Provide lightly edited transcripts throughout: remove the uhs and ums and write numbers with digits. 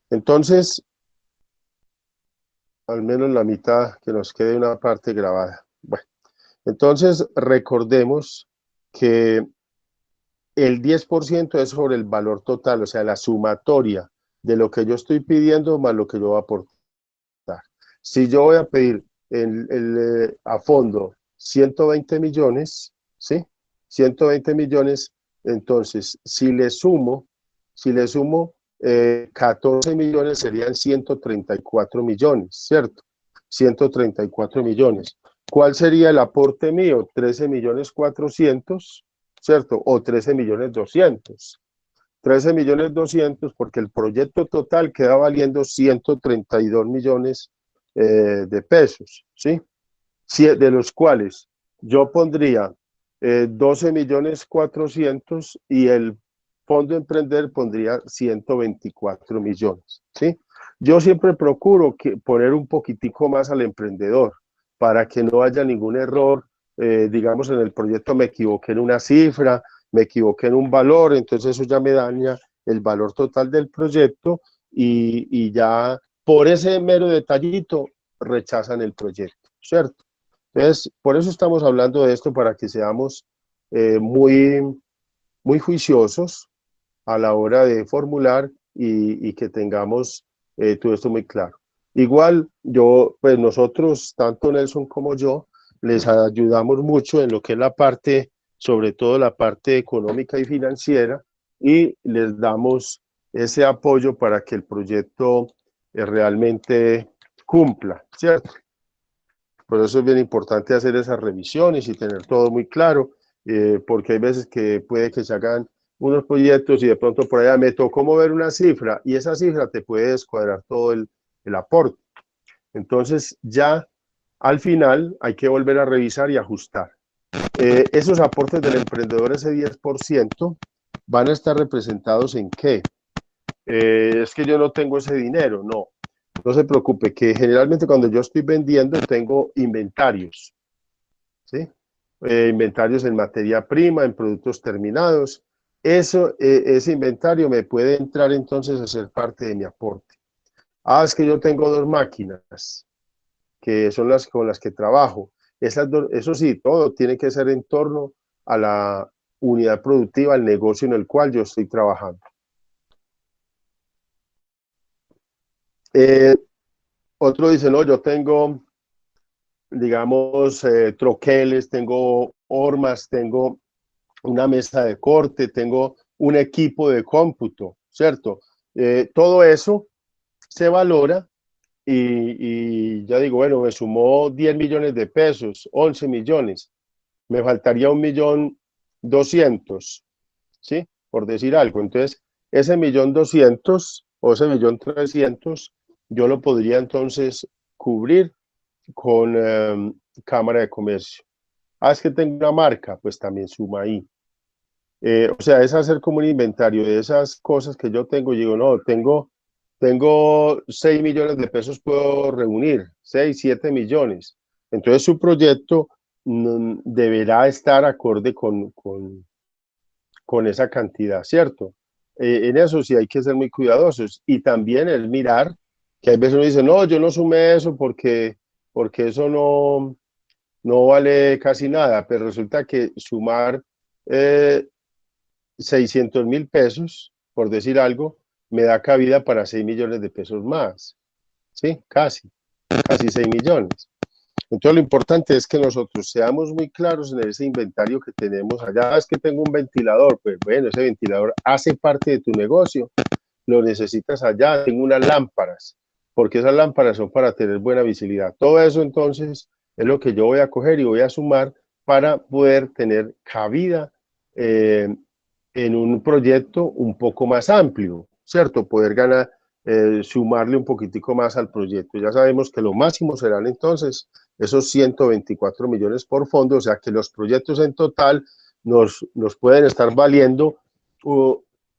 Entonces, al menos la mitad, que nos quede una parte grabada. Bueno, entonces recordemos que el 10% es sobre el valor total, o sea, la sumatoria de lo que yo estoy pidiendo más lo que yo voy a aportar. Si yo voy a pedir a fondo 120 millones, ¿sí? 120 millones, entonces, si le sumo 14 millones, serían 134 millones, ¿cierto? 134 millones. ¿Cuál sería el aporte mío? 13 millones 400, ¿cierto? O 13 millones 200. 13 millones 200 porque el proyecto total queda valiendo 132 millones de pesos, ¿sí? De los cuales yo pondría 12 millones 400 y el Fondo Emprender pondría 124 millones, ¿sí? Yo siempre procuro poner un poquitico más al emprendedor para que no haya ningún error, digamos en el proyecto me equivoqué en una cifra, me equivoqué en un valor, entonces eso ya me daña el valor total del proyecto y ya por ese mero detallito rechazan el proyecto, ¿cierto? Entonces, por eso estamos hablando de esto, para que seamos muy, muy juiciosos a la hora de formular y que tengamos todo esto muy claro. Igual, pues nosotros, tanto Nelson como yo, les ayudamos mucho en lo que es la parte, sobre todo la parte económica y financiera, y les damos ese apoyo para que el proyecto realmente cumpla, ¿cierto? Por eso es bien importante hacer esas revisiones y tener todo muy claro, porque hay veces que puede que se hagan unos proyectos y de pronto por allá me tocó mover una cifra y esa cifra te puede descuadrar todo el aporte. Entonces ya al final hay que volver a revisar y ajustar. Esos aportes del emprendedor, ese 10%, van a estar representados en qué. Es que yo no tengo ese dinero, no. No se preocupe, que generalmente cuando yo estoy vendiendo tengo inventarios, ¿sí? Inventarios en materia prima, en productos terminados. Ese inventario me puede entrar entonces a ser parte de mi aporte. Ah, es que yo tengo 2 máquinas, que son las con las que trabajo. Eso sí, todo tiene que ser en torno a la unidad productiva, al negocio en el cual yo estoy trabajando. Eh, Otro dice, no, yo tengo, digamos, troqueles, tengo hormas, tengo una mesa de corte, tengo un equipo de cómputo, ¿cierto? Todo eso se valora y ya digo, bueno, me sumó 10 millones de pesos, 11 millones, me faltaría 1.200.000, ¿sí? Por decir algo. Entonces, ese 1.200.000 o ese 1.300.000, yo lo podría entonces cubrir con Cámara de Comercio. Ah, es que tengo una marca, pues también suma ahí. O sea, es hacer como un inventario de esas cosas que yo tengo. Y digo, no, tengo 6 millones de pesos, puedo reunir 6, 7 millones. Entonces su proyecto deberá estar acorde con esa cantidad, ¿cierto? En eso sí hay que ser muy cuidadosos. Y también el mirar, que hay veces uno dice, no, yo no sumé eso porque eso no vale casi nada, pero resulta que sumar 600.000 pesos, por decir algo, me da cabida para 6 millones de pesos más, ¿sí? Casi 6 millones. Entonces lo importante es que nosotros seamos muy claros en ese inventario que tenemos allá. Es que tengo un ventilador, pues bueno, ese ventilador hace parte de tu negocio, lo necesitas allá. Tengo unas lámparas, porque esas lámparas son para tener buena visibilidad. Todo eso entonces es lo que yo voy a coger y voy a sumar para poder tener cabida en un proyecto un poco más amplio, ¿cierto? Poder ganar, sumarle un poquitico más al proyecto. Ya sabemos que lo máximo serán entonces esos 124 millones por fondo, o sea que los proyectos en total nos pueden estar valiendo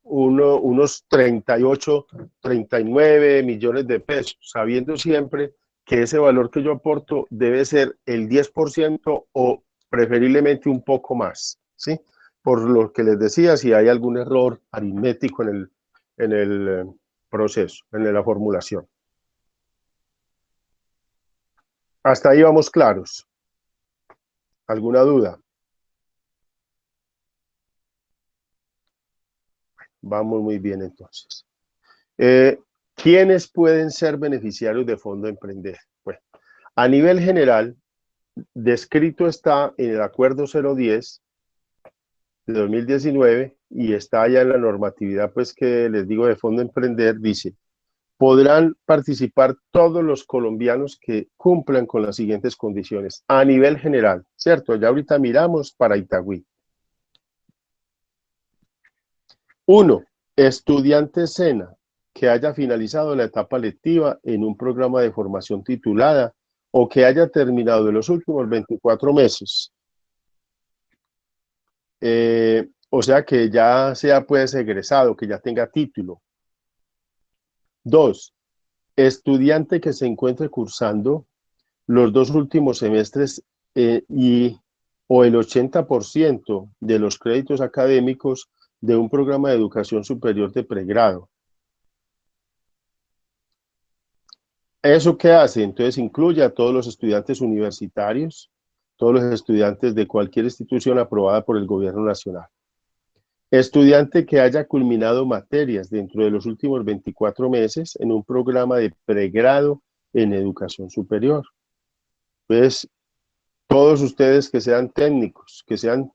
unos 38, 39 millones de pesos, sabiendo siempre que ese valor que yo aporto debe ser el 10% o preferiblemente un poco más, ¿sí? Por lo que les decía, si hay algún error aritmético en el proceso, en la formulación. Hasta ahí vamos claros. ¿Alguna duda? Vamos muy bien entonces. ¿Quiénes pueden ser beneficiarios de Fondo Emprender? Bueno, a nivel general, descrito está en el Acuerdo 010 de 2019 y está ya en la normatividad, pues que les digo de Fondo Emprender, dice, podrán participar todos los colombianos que cumplan con las siguientes condiciones a nivel general, ¿cierto? Ya ahorita miramos para Itagüí. 1. Estudiante SENA que haya finalizado la etapa lectiva en un programa de formación titulada o que haya terminado en los últimos 24 meses. O sea, que ya sea pues egresado, que ya tenga título. 2. Estudiante que se encuentre cursando los 2 últimos semestres o el 80% de los créditos académicos de un programa de educación superior de pregrado. ¿Eso qué hace? Entonces incluye a todos los estudiantes universitarios, todos los estudiantes de cualquier institución aprobada por el gobierno nacional. Estudiante que haya culminado materias dentro de los últimos 24 meses en un programa de pregrado en educación superior. Pues todos ustedes que sean técnicos, que sean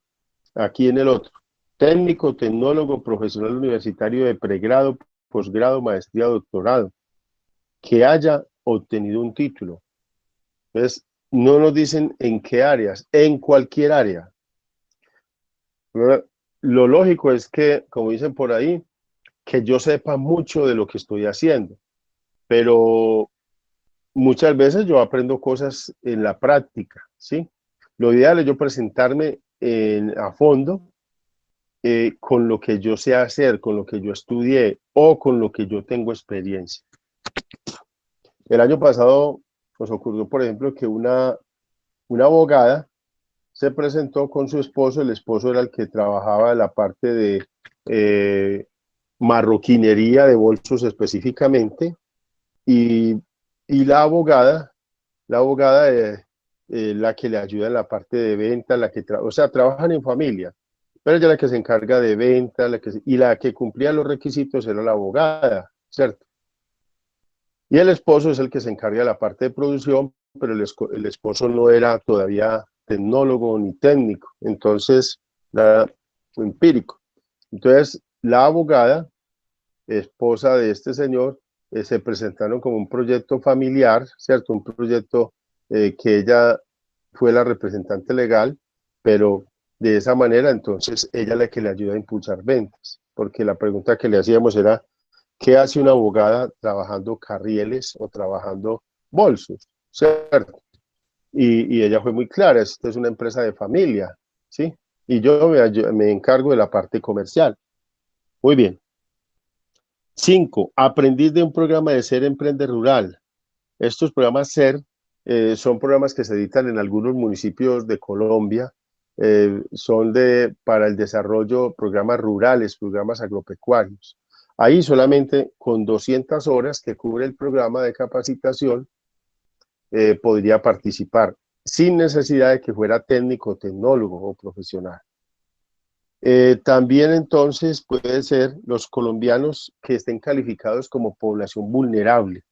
aquí en el otro, técnico, tecnólogo, profesional universitario de pregrado, posgrado, maestría, doctorado, que haya obtenido un título. Entonces, no nos dicen en qué áreas, en cualquier área. Lo lógico es que, como dicen por ahí, que yo sepa mucho de lo que estoy haciendo, pero muchas veces yo aprendo cosas en la práctica, ¿sí? Lo ideal es yo presentarme a fondo con lo que yo sé hacer, con lo que yo estudié o con lo que yo tengo experiencia. El año pasado nos ocurrió, por ejemplo, que una abogada se presentó con su esposo. El esposo era el que trabajaba en la parte de marroquinería de bolsos específicamente, y la abogada la que le ayuda en la parte de venta, o sea, trabajan en familia, pero ella es la que se encarga de venta, y la que cumplía los requisitos era la abogada, ¿cierto? Y el esposo es el que se encarga de la parte de producción, pero el esposo no era todavía tecnólogo ni técnico, entonces era empírico. Entonces, la abogada, esposa de este señor, se presentaron como un proyecto familiar, ¿cierto? Un proyecto que ella fue la representante legal, pero de esa manera, entonces, ella es la que le ayuda a impulsar ventas, porque la pregunta que le hacíamos era, ¿qué hace una abogada trabajando carrieles o trabajando bolsos? ¿Cierto? Y ella fue muy clara, esta es una empresa de familia, ¿sí? Y yo me encargo de la parte comercial. Muy bien. 5. Aprendiz de un programa de Ser Emprende Rural. Estos programas SER son programas que se editan en algunos municipios de Colombia. Son para el desarrollo, programas rurales, programas agropecuarios. Ahí solamente con 200 horas que cubre el programa de capacitación podría participar, sin necesidad de que fuera técnico, tecnólogo o profesional. También entonces puede ser los colombianos que estén calificados como población vulnerable.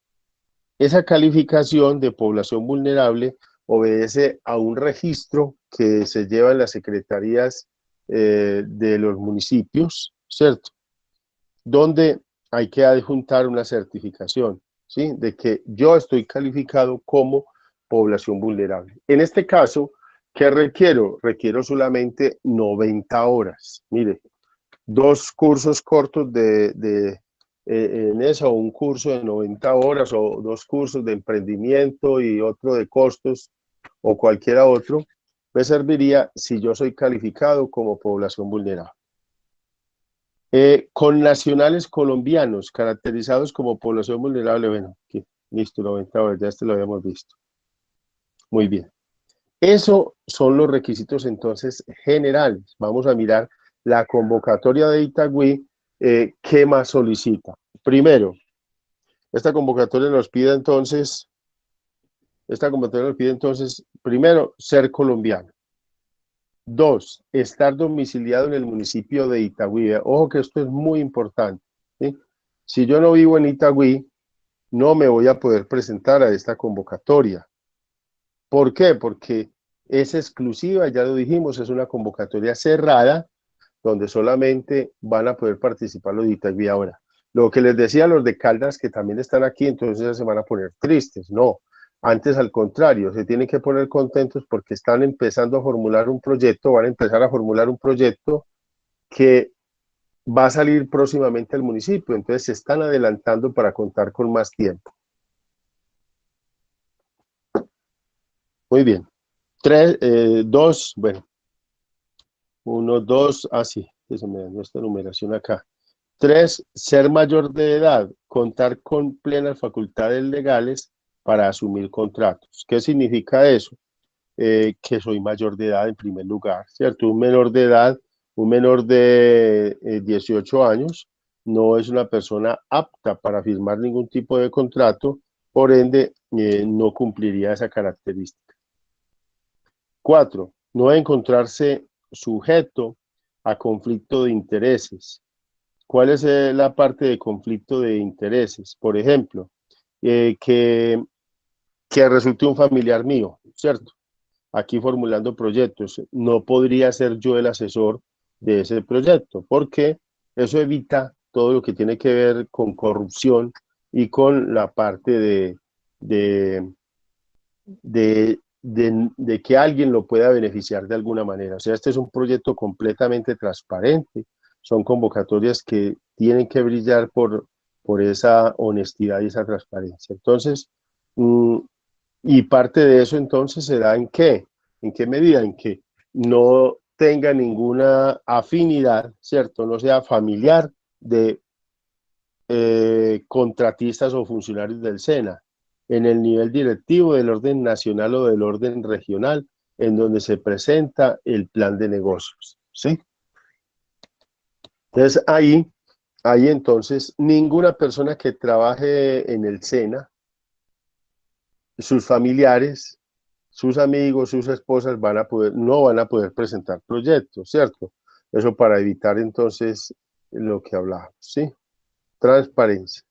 Esa calificación de población vulnerable obedece a un registro que se lleva en las secretarías de los municipios, ¿cierto? Donde hay que adjuntar una certificación, ¿sí? De que yo estoy calificado como población vulnerable. En este caso, ¿qué requiero? Requiero solamente 90 horas. Mire, 2 cursos cortos en eso, un curso de 90 horas o 2 cursos de emprendimiento y otro de costos o cualquiera otro, me serviría si yo soy calificado como población vulnerable. Con nacionales colombianos caracterizados como población vulnerable, bueno, aquí, listo, 90 horas, ya lo habíamos visto. Muy bien. Esos son los requisitos entonces generales. Vamos a mirar la convocatoria de Itagüí. ¿Qué más solicita? Primero, Esta convocatoria nos pide entonces, primero, ser colombiano. 2, estar domiciliado en el municipio de Itagüí. Ojo que esto es muy importante, ¿sí? Si yo no vivo en Itagüí, no me voy a poder presentar a esta convocatoria. ¿Por qué? Porque es exclusiva, ya lo dijimos, es una convocatoria cerrada, donde solamente van a poder participar los de Itagüí. Ahora, lo que les decía a los de Caldas, que también están aquí, entonces ya se van a poner tristes. No, antes al contrario, se tienen que poner contentos porque están empezando a formular un proyecto, van a empezar a formular un proyecto que va a salir próximamente al municipio, entonces se están adelantando para contar con más tiempo. Muy bien. 3, 2, bueno, 1, 2, sí, se me dañó esta numeración acá. 3, ser mayor de edad, contar con plenas facultades legales para asumir contratos. ¿Qué significa eso? Que soy mayor de edad en primer lugar, ¿cierto? Un menor de 18 años, no es una persona apta para firmar ningún tipo de contrato, por ende, no cumpliría esa característica. 4, no encontrarse sujeto a conflicto de intereses. ¿Cuál es la parte de conflicto de intereses? Por ejemplo, que resulte un familiar mío, ¿cierto? Aquí formulando proyectos, no podría ser yo el asesor de ese proyecto, porque eso evita todo lo que tiene que ver con corrupción y con la parte de, de que alguien lo pueda beneficiar de alguna manera. O sea, este es un proyecto completamente transparente, son convocatorias que tienen que brillar por esa honestidad y esa transparencia. Entonces, y parte de eso entonces se da en qué medida, en que no tenga ninguna afinidad, ¿cierto? No sea familiar de contratistas o funcionarios del SENA, en el nivel directivo del orden nacional o del orden regional, en donde se presenta el plan de negocios, ¿sí? Entonces ahí entonces ninguna persona que trabaje en el SENA, sus familiares, sus amigos, sus esposas no van a poder presentar proyectos, ¿cierto? Eso para evitar entonces lo que hablábamos, ¿sí? Transparencia.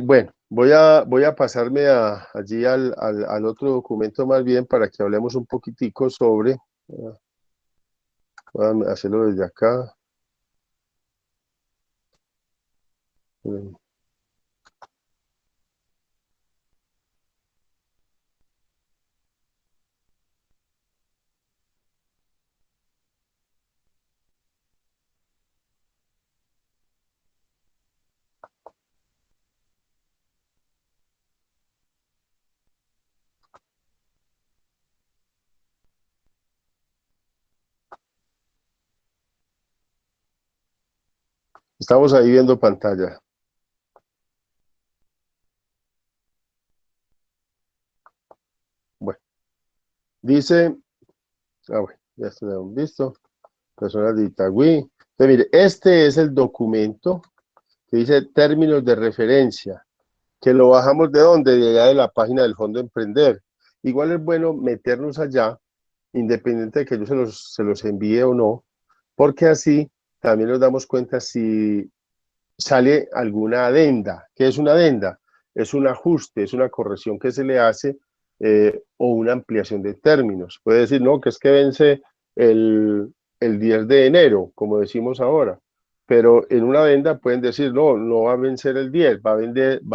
Bueno, voy a pasarme allí al otro documento más bien para que hablemos un poquitico sobre, voy a hacerlo desde acá. Estamos ahí viendo pantalla. Bueno, dice, bueno, ya se lo hemos visto, personas de Itagüí. Entonces, mire, este es el documento que dice términos de referencia, que lo bajamos de dónde, de allá de la página del Fondo Emprender. Igual es bueno meternos allá, independiente de que yo se los envíe o no, porque así también nos damos cuenta si sale alguna adenda. ¿Qué es una adenda? Es un ajuste, es una corrección que se le hace o una ampliación de términos. Puede decir, no, que es que vence el 10 de enero, como decimos ahora, pero en una adenda pueden decir, no, no va a vencer el 10, va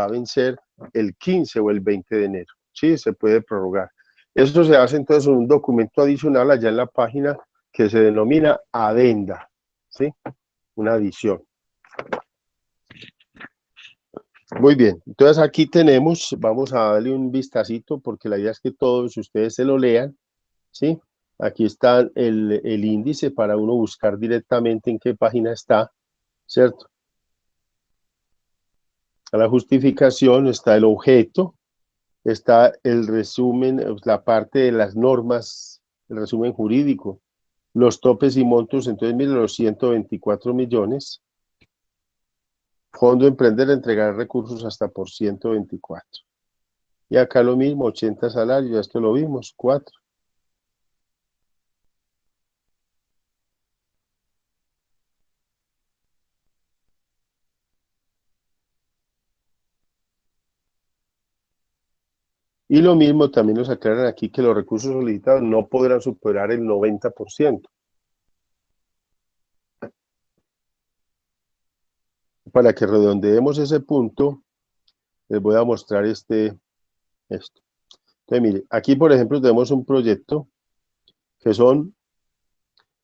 a vencer el 15 o el 20 de enero. Sí, se puede prorrogar. Esto se hace entonces en un documento adicional allá en la página que se denomina adenda, ¿sí? Una adición. Muy bien, entonces aquí tenemos, vamos a darle un vistacito porque la idea es que todos ustedes se lo lean, ¿sí? Aquí está el índice para uno buscar directamente en qué página está, ¿cierto? A la justificación está el objeto, está el resumen, la parte de las normas, el resumen jurídico, los topes y montos, entonces miren los 124 millones, Fondo Emprender entregar recursos hasta por 124. Y acá lo mismo, 80 salarios, esto lo vimos, 4. Y lo mismo también nos aclaran aquí que los recursos solicitados no podrán superar el 90%. Para que redondeemos ese punto, les voy a mostrar esto. Entonces, mire, aquí por ejemplo tenemos un proyecto que son,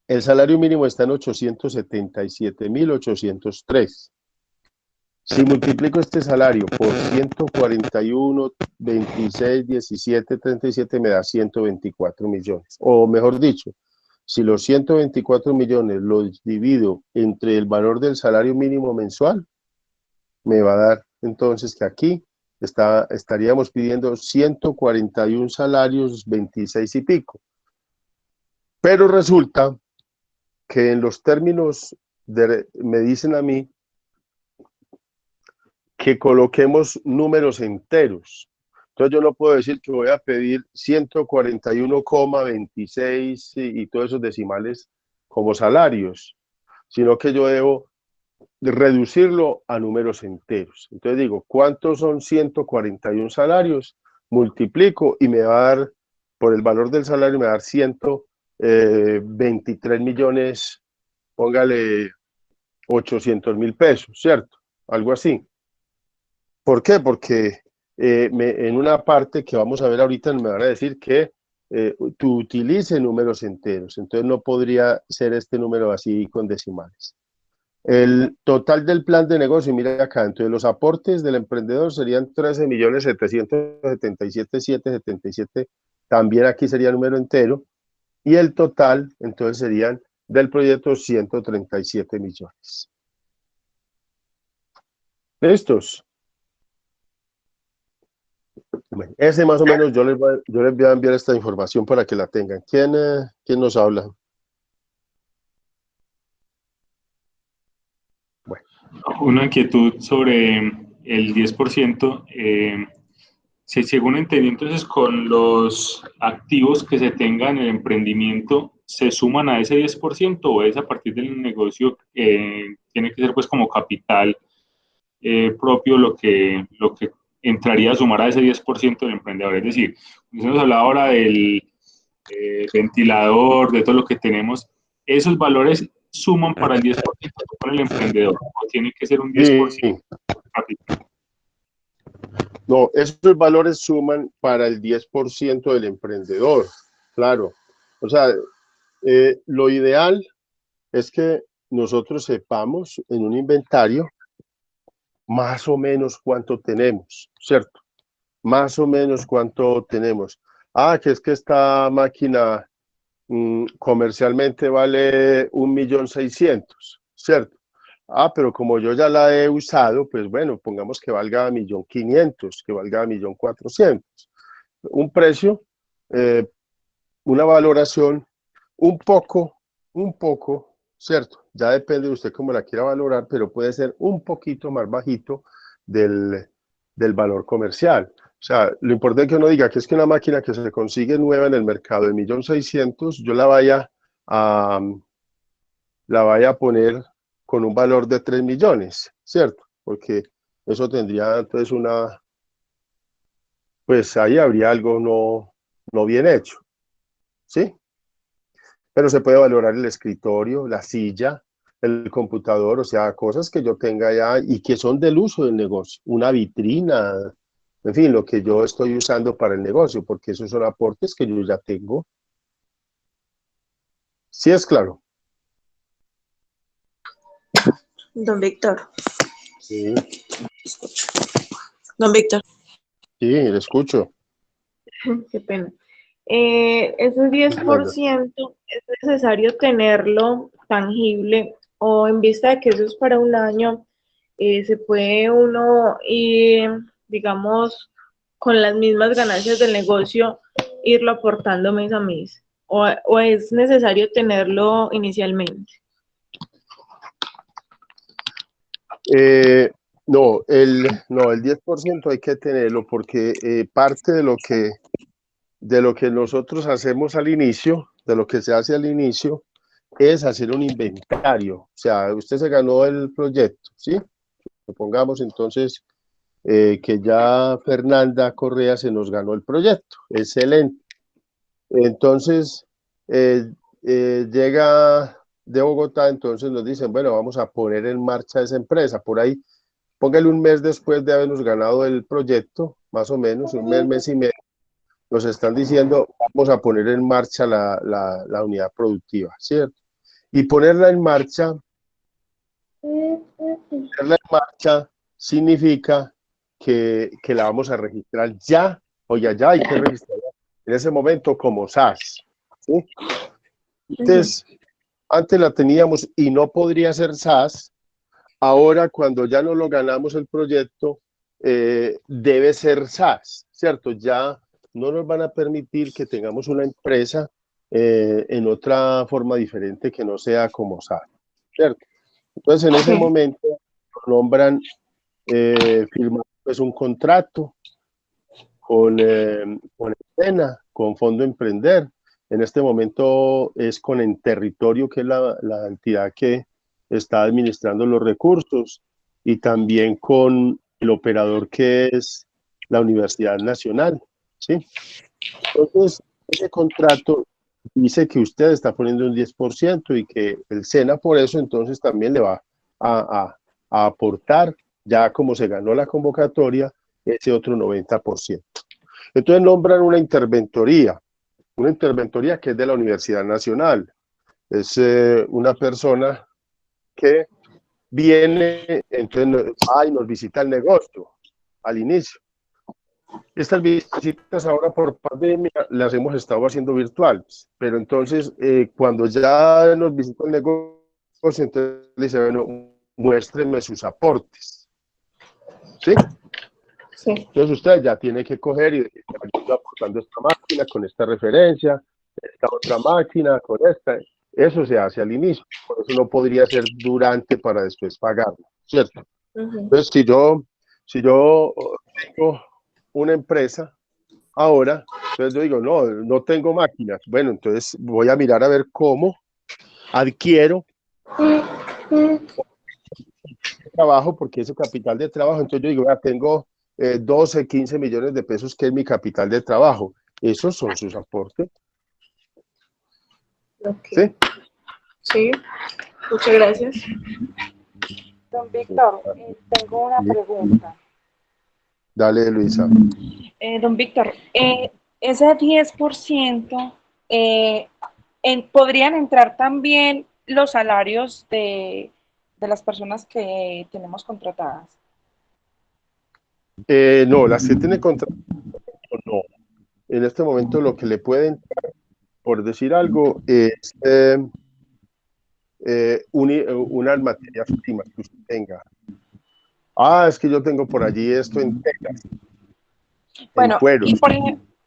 el salario mínimo está en 877.803. Si multiplico este salario por 141, 26, 17, 37, me da 124 millones. O mejor dicho, si los 124 millones los divido entre el valor del salario mínimo mensual, me va a dar entonces que aquí estaríamos pidiendo 141 salarios, 26 y pico. Pero resulta que en los términos, me dicen a mí, que coloquemos números enteros. Entonces yo no puedo decir que voy a pedir 141,26 y todos esos decimales como salarios, sino que yo debo reducirlo a números enteros. Entonces digo, ¿cuántos son 141 salarios? Multiplico y me va a dar, por el valor del salario, me va a dar 123 millones, póngale 800.000 pesos, ¿cierto? Algo así. ¿Por qué? Porque en una parte que vamos a ver ahorita me van a decir que tú utilices números enteros, entonces no podría ser este número así con decimales. El total del plan de negocio, mira acá, entonces los aportes del emprendedor serían 13.777.777, también aquí sería número entero, y el total, entonces serían del proyecto 137 millones. ¿Listos? Bueno, ese más o menos yo les voy a enviar esta información para que la tengan. ¿Quién nos habla? Bueno. Una inquietud sobre el 10%. Según entendí, entonces con los activos que se tengan en el emprendimiento, ¿se suman a ese 10% o es a partir del negocio? Tiene que ser pues como capital propio lo que entraría a sumar a ese 10% del emprendedor. Es decir, nos hablaba ahora del ventilador, de todo lo que tenemos, ¿esos valores suman para el 10% para el emprendedor o tiene que ser un 10% capital? No, esos valores suman para el 10% del emprendedor, claro. O sea, lo ideal es que nosotros sepamos en un inventario más o menos cuánto tenemos, ¿cierto? Más o menos cuánto tenemos. Ah, que es que esta máquina comercialmente vale 1.600.000, ¿cierto? Ah, pero como yo ya la he usado, pues bueno, pongamos que valga 1.500.000, que valga 1.400.000. Un precio, una valoración un poco, ¿cierto? Ya depende de usted cómo la quiera valorar, pero puede ser un poquito más bajito del valor comercial. O sea, lo importante es que uno diga que es que una máquina que se consigue nueva en el mercado de 1.600.000, yo la vaya a poner con un valor de 3 millones, ¿cierto? Porque eso tendría entonces pues ahí habría algo no bien hecho, ¿sí? Pero se puede valorar el escritorio, la silla, el computador, o sea, cosas que yo tenga ya y que son del uso del negocio, una vitrina, en fin, lo que yo estoy usando para el negocio, porque esos son aportes que yo ya tengo. ¿Sí es claro? Don Víctor. Sí. Don Víctor. Sí, le escucho. Qué pena. Ese 10% es necesario tenerlo tangible o en vista de que eso es para un año, se puede uno ir, digamos, con las mismas ganancias del negocio, irlo aportando mes a mes, o es necesario tenerlo inicialmente. No, el 10% hay que tenerlo porque parte de lo que nosotros hacemos al inicio, de lo que se hace al inicio, es hacer un inventario. O sea, usted se ganó el proyecto, ¿sí? Supongamos entonces que ya Fernanda Correa se nos ganó el proyecto. Excelente. Entonces, llega de Bogotá, entonces nos dicen, bueno, vamos a poner en marcha esa empresa. Por ahí, póngale un mes después de habernos ganado el proyecto, más o menos, un mes, mes y medio, nos están diciendo, vamos a poner en marcha la unidad productiva, ¿cierto? Y ponerla en marcha significa que la vamos a registrar ya, o ya hay que registrarla en ese momento como SAS, ¿sí? Entonces, antes la teníamos y no podría ser SAS. Ahora, cuando ya no lo ganamos el proyecto, debe ser SAS, ¿cierto? Ya no nos van a permitir que tengamos una empresa en otra forma diferente que no sea como SAS, ¿cierto? Entonces, en ese momento, nombran, firmar pues, un contrato con Escena, con Fondo Emprender. En este momento es con Enterritorio, que es la entidad que está administrando los recursos, y también con el operador que es la Universidad Nacional, ¿sí? Entonces, ese contrato dice que usted está poniendo un 10% y que el SENA por eso entonces también le va a aportar, ya como se ganó la convocatoria, ese otro 90%. Entonces nombran una interventoría que es de la Universidad Nacional. Es una persona que viene, entonces nos visita el negocio al inicio. Estas visitas ahora por pandemia las hemos estado haciendo virtuales, pero entonces cuando ya nos visita el negocio, entonces le dice, bueno, muéstreme sus aportes, ¿sí? Sí. Entonces usted ya tiene que coger y decir, yo estoy aportando esta máquina con esta referencia, esta otra máquina con esta. Eso se hace al inicio, por eso no podría ser durante para después pagarlo, ¿cierto? Entonces, si yo tengo una empresa ahora, entonces yo digo, no tengo máquinas. Bueno, entonces voy a mirar a ver cómo adquiero trabajo, porque ese capital de trabajo, entonces yo digo, ya tengo 12, 15 millones de pesos, que es mi capital de trabajo. Esos son sus aportes. Okay. ¿Sí? Sí, muchas gracias. Don Víctor, tengo una pregunta. Dale, Luisa. Don Víctor, ese 10%, ¿podrían entrar también los salarios de las personas que tenemos contratadas? No, las que tienen contrato, no. En este momento lo que le pueden, por decir algo, es una materia prima que usted tenga. Es que yo tengo por allí esto en telas, bueno, en cueros.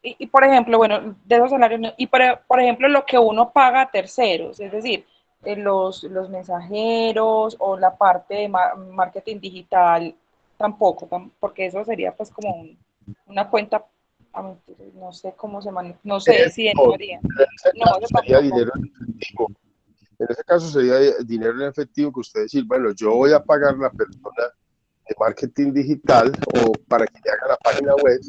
Y por ejemplo, bueno, de esos salarios, y por ejemplo, lo que uno paga a terceros, es decir, los mensajeros o la parte de marketing digital, tampoco, porque eso sería pues como una cuenta, no sé cómo se maneja, no sé si entraría. No, eso sería tampoco. dinero en efectivo. En ese caso sería dinero en efectivo que usted decir, bueno, yo voy a pagar a la persona de marketing digital o para que le haga la página web.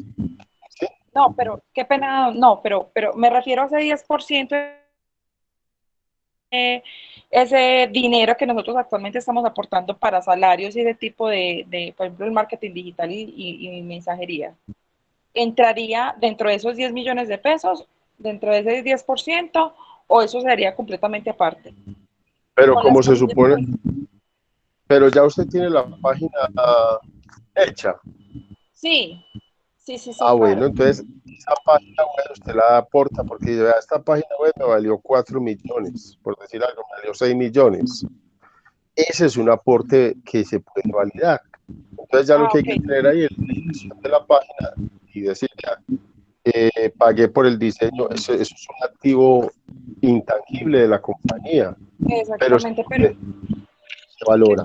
¿Sí? No, pero qué pena, no, pero me refiero a ese 10%, ese dinero que nosotros actualmente estamos aportando para salarios y ese tipo de por ejemplo, el marketing digital y mensajería. ¿Entraría dentro de esos 10 millones de pesos, dentro de ese 10%, o eso sería completamente aparte? Pero como se supone, pero ya usted tiene la página hecha. Sí. Bueno, entonces esa página web usted la aporta porque ya esta página web me valió 4 millones, por decir algo, me valió 6 millones. Ese es un aporte que se puede validar. Entonces ya lo que hay que tener ahí es la dirección de la página y decir ya, pagué por el diseño, eso es un activo intangible de la compañía. Exactamente, pero se valora.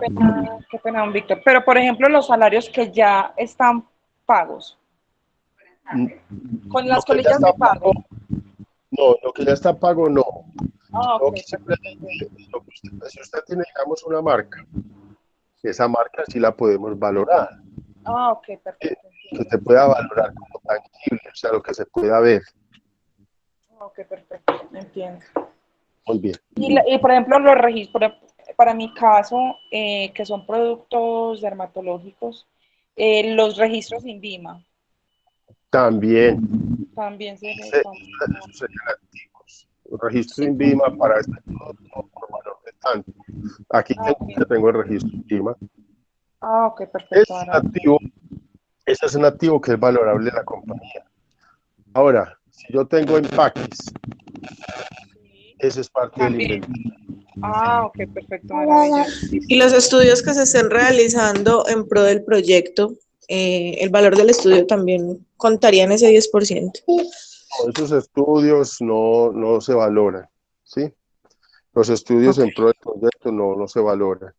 Qué pena, don Víctor. Pero, por ejemplo, los salarios que ya están pagos, con Lo las que ya colillas está de pago. pago, no, lo que ya está pago, no. Ah, Lo ok, que perfecto. simplemente, si usted tiene, digamos, una marca, esa marca sí la podemos valorar, Ah, ok, perfecto. que se pueda valorar como tangible, o sea, lo que se pueda ver. Ok, perfecto, entiendo. Muy bien. Y por ejemplo, los registros, para mi caso, que son productos dermatológicos, los registros INVIMA También, también se ese- son. esos serían activos. Un registro Sí. INVIMA para este producto por valor de tanto. Aquí Ah, ok. tengo el registro INVIMA. Ah, ok, perfecto. Es Ahora, un activo, ese es un activo que es valorable en la compañía. Ahora, si yo tengo empaques, sí, ese es parte del también. inventario. Ah, ok, perfecto, maravilloso. Y los estudios que se estén realizando en pro del proyecto, el valor del estudio también contaría en ese 10%. No, esos estudios no se valoran, ¿sí? Los estudios Ok. en pro del proyecto no se valoran.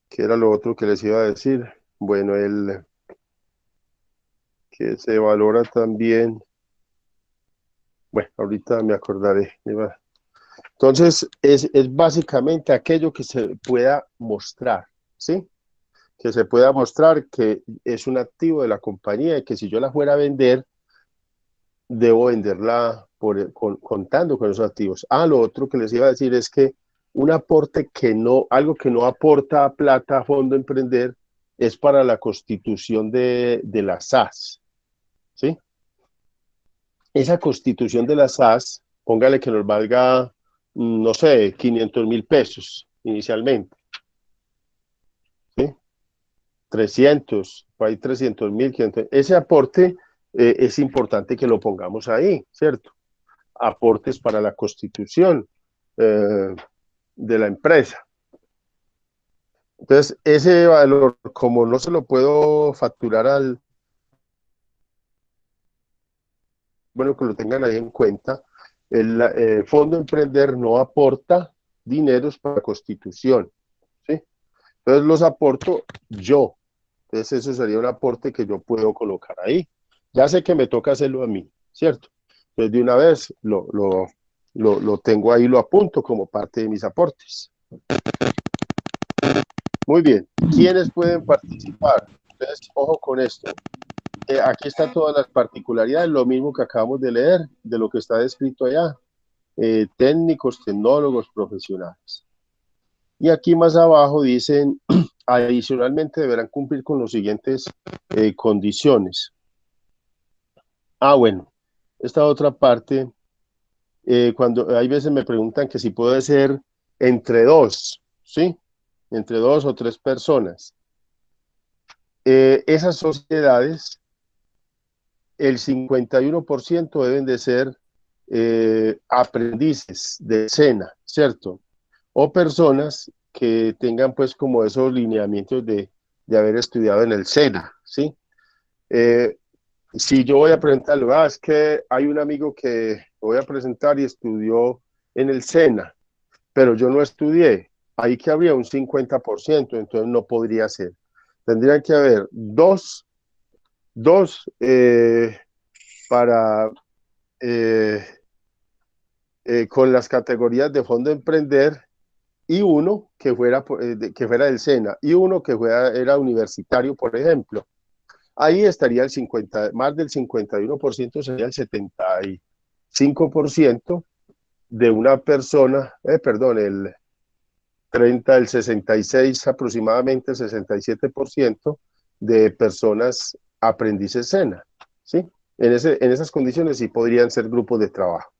¿Qué era lo otro que les iba a decir? Bueno, el que se valora también, bueno, ahorita me acordaré. Entonces, es básicamente aquello que se pueda mostrar, ¿sí? Que se pueda mostrar que es un activo de la compañía y que si yo la fuera a vender, debo venderla contando con esos activos. Ah, lo otro que les iba a decir es que un aporte que no, algo que no aporta plata a Fondo Emprender es para la constitución de la SAS, ¿sí? Esa constitución de la SAS, póngale que nos valga, no sé, 500.000 pesos inicialmente, ¿sí? 300, hay 300.000, 500. Ese aporte es importante que lo pongamos ahí, ¿cierto? Aportes para la constitución de la empresa. Entonces, ese valor, como no se lo puedo facturar bueno, que lo tengan ahí en cuenta, el Fondo Emprender no aporta dineros para la constitución, ¿sí? Entonces los aporto yo. Entonces eso sería un aporte que yo puedo colocar ahí. Ya sé que me toca hacerlo a mí, ¿cierto? Entonces de una vez lo tengo ahí, lo apunto como parte de mis aportes. Muy bien. ¿Quiénes pueden participar? Entonces, ojo con esto. Aquí están todas las particularidades, lo mismo que acabamos de leer, de lo que está descrito allá. Técnicos, tecnólogos, profesionales. Y aquí más abajo dicen, adicionalmente deberán cumplir con las siguientes condiciones. Ah, bueno, esta otra parte, cuando hay veces me preguntan que si puede ser entre dos, ¿sí? Entre dos o tres personas. Esas sociedades, el 51% deben de ser aprendices de SENA, ¿cierto? O personas que tengan pues como esos lineamientos de haber estudiado en el SENA, ¿sí? Eh, si yo voy a presentarlo, es que hay un amigo que voy a presentar y estudió en el SENA, pero yo no estudié, ahí que habría un 50%, entonces no podría ser. Tendrían que haber dos para eh, con las categorías de Fondo Emprender y uno que fuera del SENA y uno que era universitario, por ejemplo. Ahí estaría el 50, más del 51%, sería el 75% de una persona, perdón, el 30, el 66, aproximadamente el 67% de personas aprendices SENA, ¿sí? En esas condiciones sí podrían ser grupos de trabajo.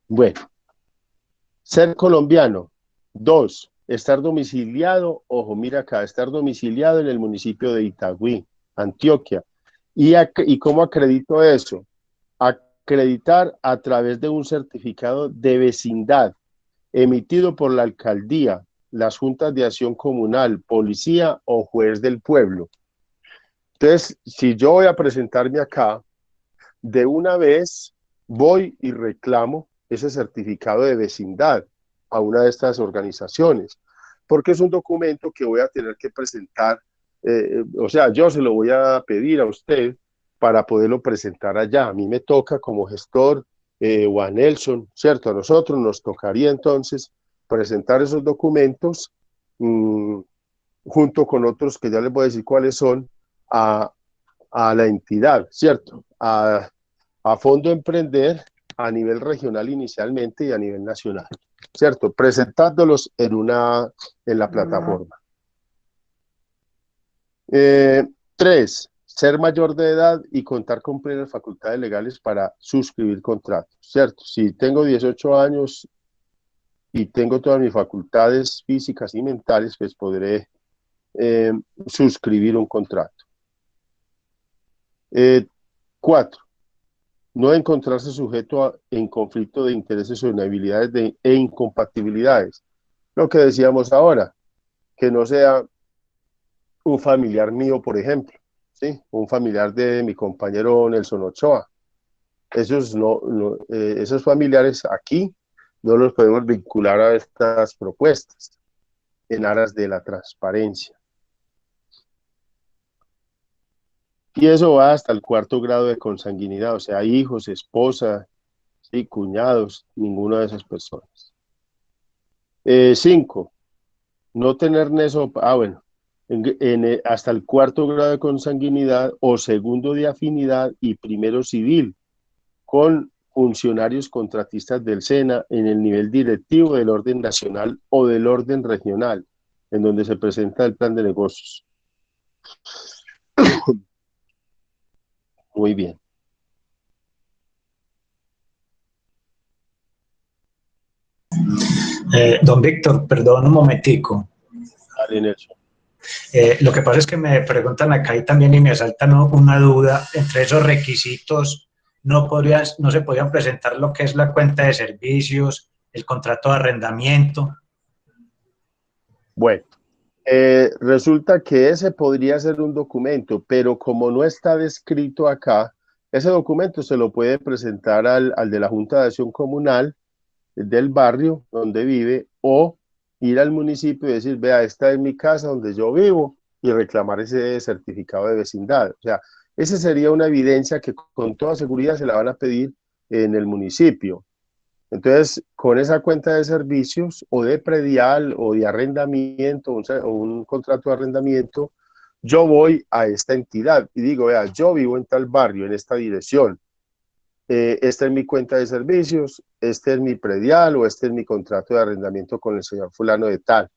Bueno, ser colombiano. 2, estar domiciliado, ojo, mira acá, estar domiciliado en el municipio de Itagüí, Antioquia. ¿Y cómo acredito eso? Acreditar a través de un certificado de vecindad emitido por la alcaldía, las juntas de acción comunal, policía o juez del pueblo. Entonces, si yo voy a presentarme acá, de una vez voy y reclamo ese certificado de vecindad. a una de estas organizaciones, porque es un documento que voy a tener que presentar, o sea, yo se lo voy a pedir a usted para poderlo presentar allá. A mí me toca como gestor, o a Nelson, ¿cierto? A nosotros nos tocaría entonces presentar esos documentos junto con otros que ya les voy a decir cuáles son, a la entidad, ¿cierto? A Fondo Emprender a nivel regional inicialmente y a nivel nacional, ¿cierto? Presentándolos en la plataforma. 3. Ser mayor de edad y contar con plenas facultades legales para suscribir contratos, ¿cierto? Si tengo 18 años y tengo todas mis facultades físicas y mentales, pues podré suscribir un contrato. 4. No encontrarse sujeto en conflicto de intereses o inhabilidades e incompatibilidades. Lo que decíamos ahora, que no sea un familiar mío, por ejemplo, ¿sí? Un familiar de mi compañero Nelson Ochoa. Esos familiares aquí no los podemos vincular a estas propuestas en aras de la transparencia. Y eso va hasta el 4.º grado de consanguinidad, o sea, hijos, esposa, ¿sí? Cuñados, ninguna de esas personas. 5. No tener nexo, hasta el 4.º grado de consanguinidad o 2.º de afinidad y 1.º civil con funcionarios contratistas del SENA en el nivel directivo del orden nacional o del orden regional, en donde se presenta el plan de negocios. Muy bien. Don Víctor, perdón un momentico. Dale, Nelson. Lo que pasa es que me preguntan acá y también y me asaltan una duda. Entre esos requisitos no se podían presentar lo que es la cuenta de servicios, el contrato de arrendamiento. Bueno, resulta que ese podría ser un documento, pero como no está descrito acá, ese documento se lo puede presentar al de la Junta de Acción Comunal del barrio donde vive, o ir al municipio y decir, vea, esta es mi casa donde yo vivo, y reclamar ese certificado de vecindad. O sea, esa sería una evidencia que con toda seguridad se la van a pedir en el municipio. Entonces, con esa cuenta de servicios o de predial o de arrendamiento o un contrato de arrendamiento, yo voy a esta entidad y digo, vea, yo vivo en tal barrio, en esta dirección. Esta es mi cuenta de servicios, este es mi predial o este es mi contrato de arrendamiento con el señor fulano de tal.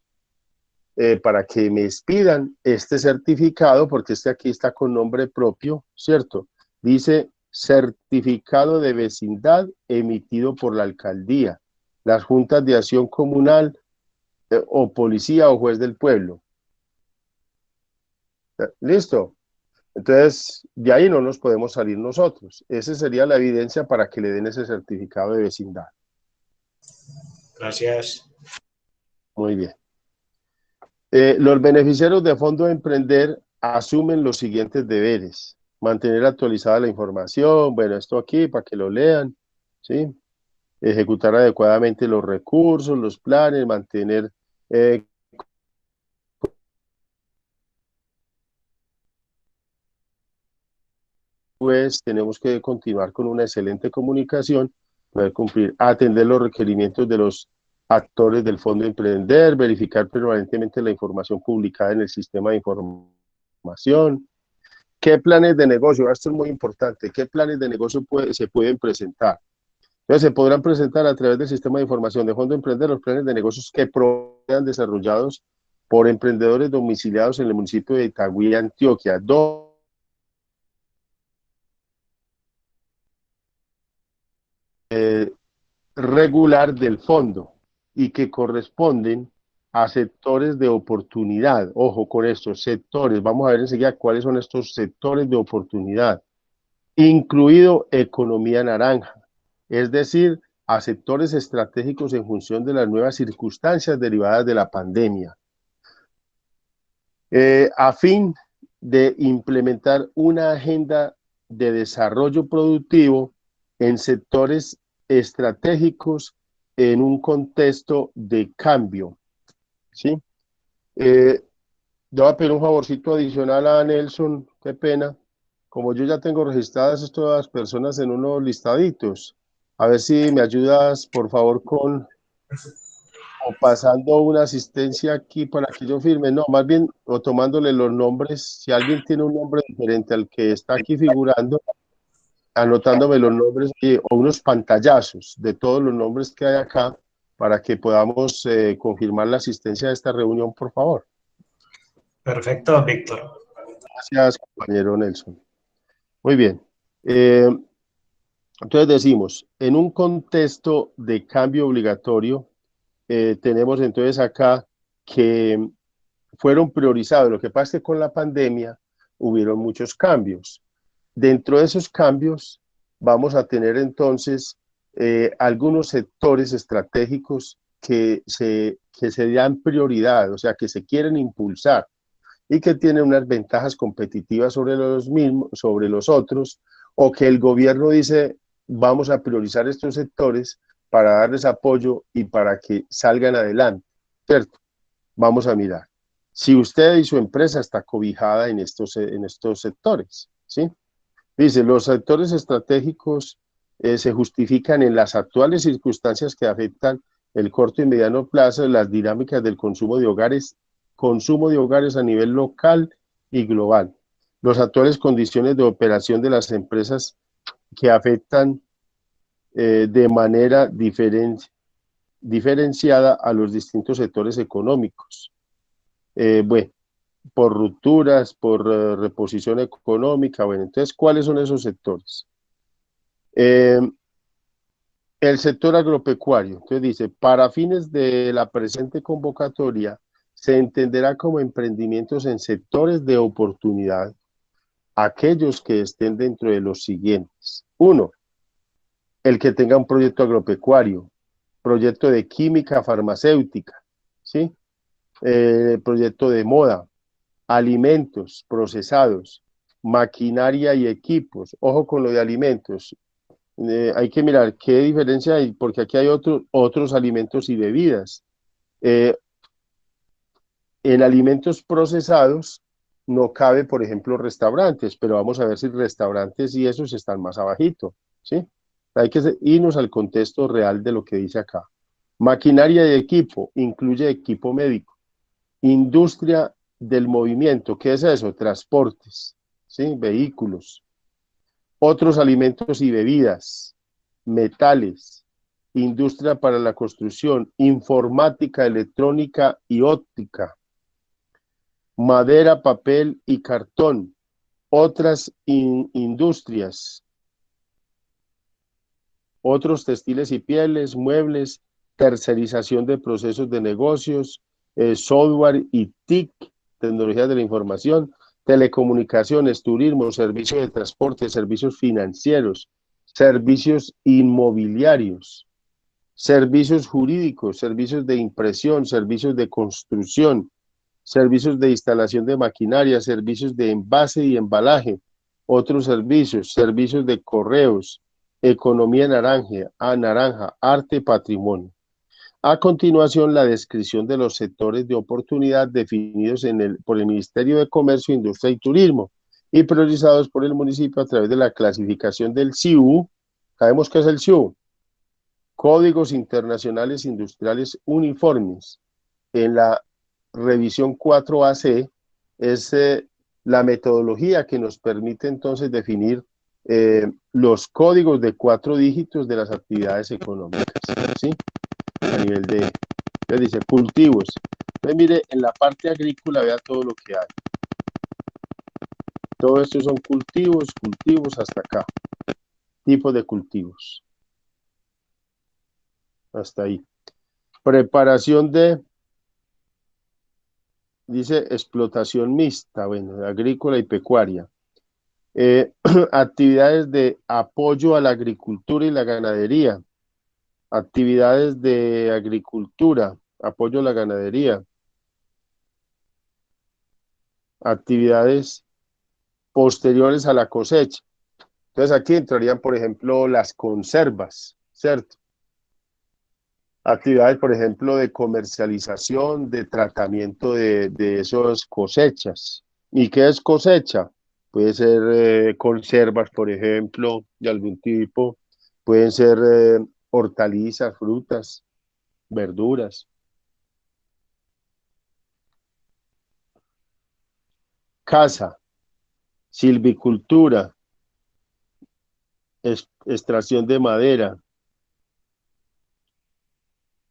Para que me expidan este certificado, porque este aquí está con nombre propio, ¿cierto? Dice certificado de vecindad emitido por la alcaldía, las juntas de acción comunal o policía o juez del pueblo. ¿Listo? Entonces, de ahí no nos podemos salir nosotros. Esa sería la evidencia para que le den ese certificado de vecindad. Gracias. Muy bien. Los beneficiarios de Fondo de Emprender asumen los siguientes deberes: mantener actualizada la información, bueno, esto aquí para que lo lean, ¿sí? Ejecutar adecuadamente los recursos, los planes, mantener pues tenemos que continuar con una excelente comunicación, poder cumplir, atender los requerimientos de los actores del Fondo de Emprender, verificar permanentemente la información publicada en el sistema de información. ¿Qué planes de negocio? Esto es muy importante. ¿Qué planes de negocio se pueden presentar? Entonces, se podrán presentar a través del sistema de información de Fondo de Emprender los planes de negocios que sean desarrollados por emprendedores domiciliados en el municipio de Itagüí, Antioquia, regular del fondo y que corresponden a sectores de oportunidad. Ojo con estos sectores, vamos a ver enseguida cuáles son estos sectores de oportunidad, incluido economía naranja, es decir, a sectores estratégicos en función de las nuevas circunstancias derivadas de la pandemia, a fin de implementar una agenda de desarrollo productivo en sectores estratégicos en un contexto de cambio, ¿sí? Yo voy a pedir un favorcito adicional a Nelson, qué pena. Como yo ya tengo registradas estas personas en unos listaditos, a ver si me ayudas, por favor, o pasando una asistencia aquí para que yo firme. No, más bien, o tomándole los nombres, si alguien tiene un nombre diferente al que está aquí figurando, anotándome los nombres o unos pantallazos de todos los nombres que hay acá para que podamos confirmar la asistencia de esta reunión, por favor. Perfecto, don Víctor. Gracias, compañero Nelson. Muy bien. Entonces decimos, en un contexto de cambio obligatorio, tenemos entonces acá que fueron priorizados. Lo que pasa es que con la pandemia hubieron muchos cambios. Dentro de esos cambios vamos a tener entonces algunos sectores estratégicos que se dan prioridad, o sea, que se quieren impulsar y que tienen unas ventajas competitivas sobre los mismos, sobre los otros, o que el gobierno dice, vamos a priorizar estos sectores para darles apoyo y para que salgan adelante, ¿cierto? Vamos a mirar. Si usted y su empresa está cobijada en estos sectores, ¿sí? Dice, los sectores estratégicos se justifican en las actuales circunstancias que afectan el corto y mediano plazo, las dinámicas del consumo de hogares a nivel local y global, las actuales condiciones de operación de las empresas que afectan de manera diferenciada a los distintos sectores económicos. Bueno, por rupturas, por reposición económica. Bueno, entonces, ¿cuáles son esos sectores? El sector agropecuario. Entonces dice, para fines de la presente convocatoria, se entenderá como emprendimientos en sectores de oportunidad aquellos que estén dentro de los siguientes. 1. El que tenga un proyecto agropecuario, proyecto de química farmacéutica, ¿sí? Proyecto de moda, alimentos procesados, maquinaria y equipos. Ojo con lo de alimentos. Hay que mirar qué diferencia hay, porque aquí hay otros alimentos y bebidas. En alimentos procesados no cabe, por ejemplo, restaurantes, pero vamos a ver si restaurantes y esos están más abajito, ¿sí? Hay que irnos al contexto real de lo que dice acá. Maquinaria y equipo, incluye equipo médico. Industria del movimiento, ¿qué es eso? Transportes, ¿sí? Vehículos. Otros alimentos y bebidas, metales, industria para la construcción, informática, electrónica y óptica, madera, papel y cartón, otras industrias, otros textiles y pieles, muebles, tercerización de procesos de negocios, software y TIC, tecnologías de la información, telecomunicaciones, turismo, servicios de transporte, servicios financieros, servicios inmobiliarios, servicios jurídicos, servicios de impresión, servicios de construcción, servicios de instalación de maquinaria, servicios de envase y embalaje, otros servicios, servicios de correos, economía naranja, arte, patrimonio. A continuación, la descripción de los sectores de oportunidad definidos por el Ministerio de Comercio, Industria y Turismo y priorizados por el municipio a través de la clasificación del CIU. ¿Sabemos qué es el CIU? Códigos Internacionales Industriales Uniformes. En la revisión 4AC es la metodología que nos permite entonces definir los códigos de 4 dígitos de las actividades económicas, ¿sí? A nivel de, dice, cultivos. Entonces, mire, en la parte agrícola vea todo lo que hay. Todo esto son cultivos hasta acá. Tipos de cultivos. Hasta ahí. Preparación de, dice, explotación mixta, bueno, agrícola y pecuaria. Actividades de apoyo a la agricultura y la ganadería. Actividades de agricultura, apoyo a la ganadería. Actividades posteriores a la cosecha. Entonces aquí entrarían, por ejemplo, las conservas, ¿cierto? actividades, por ejemplo, de comercialización, de tratamiento de esas cosechas. ¿Y qué es cosecha? Puede ser conservas, por ejemplo, de algún tipo, pueden ser hortalizas, frutas, verduras. Caza, silvicultura, extracción de madera,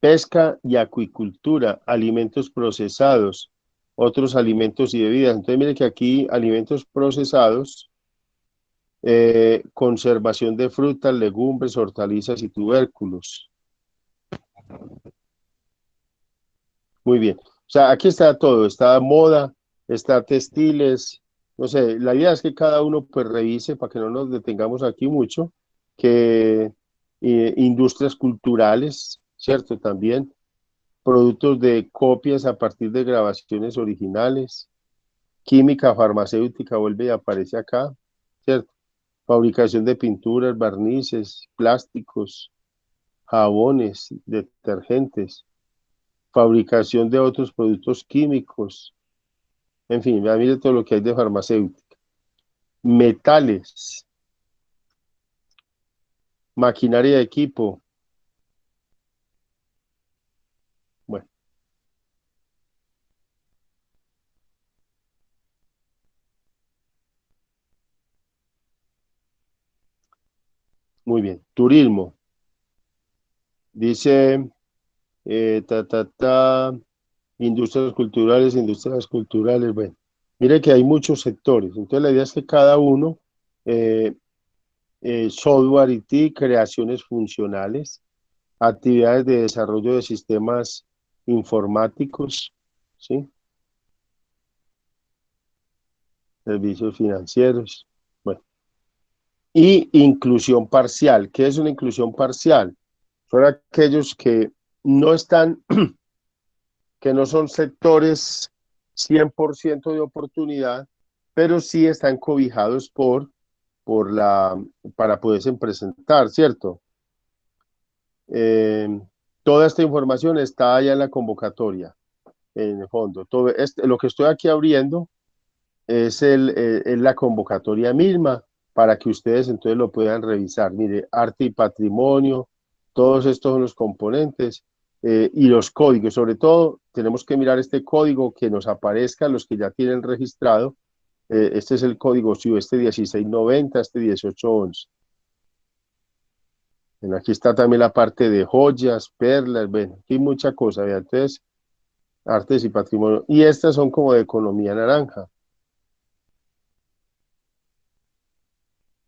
pesca y acuicultura, alimentos procesados, otros alimentos y bebidas. Entonces, mire que aquí alimentos procesados, conservación de frutas, legumbres, hortalizas y tubérculos. Muy bien. O sea, aquí está todo, está moda, está textiles, no sé, la idea es que cada uno pues revise para que no nos detengamos aquí mucho, que industrias culturales, ¿cierto? También productos de copias a partir de grabaciones originales, química farmacéutica vuelve y aparece acá, ¿cierto? Fabricación de pinturas, barnices, plásticos, jabones, detergentes, fabricación de otros productos químicos, en fin, mire todo lo que hay de farmacéutica, metales, maquinaria de equipo. Bueno, muy bien. Turismo. Dice, industrias culturales, bueno. Mire que hay muchos sectores. Entonces la idea es que cada uno, eh, software IT, creaciones funcionales, actividades de desarrollo de sistemas informáticos, ¿sí? Servicios financieros, bueno. Y inclusión parcial. ¿Qué es una inclusión parcial? Son aquellos que no están, que no son sectores 100% de oportunidad, pero sí están cobijados para poderse presentar, ¿cierto? Eh, Toda esta información está allá en la convocatoria, en el fondo. Lo que estoy aquí abriendo es la convocatoria misma para que ustedes entonces lo puedan revisar. Mire, arte y patrimonio, todos estos son los componentes y los códigos. Sobre todo, tenemos que mirar este código que nos aparezca, los que ya tienen registrado. Este es el código SIU, este 1690, este 1811. Bueno, aquí está también la parte de joyas, perlas, bueno, aquí hay mucha cosa. Vean, entonces, artes y patrimonio. Y estas son como de economía naranja.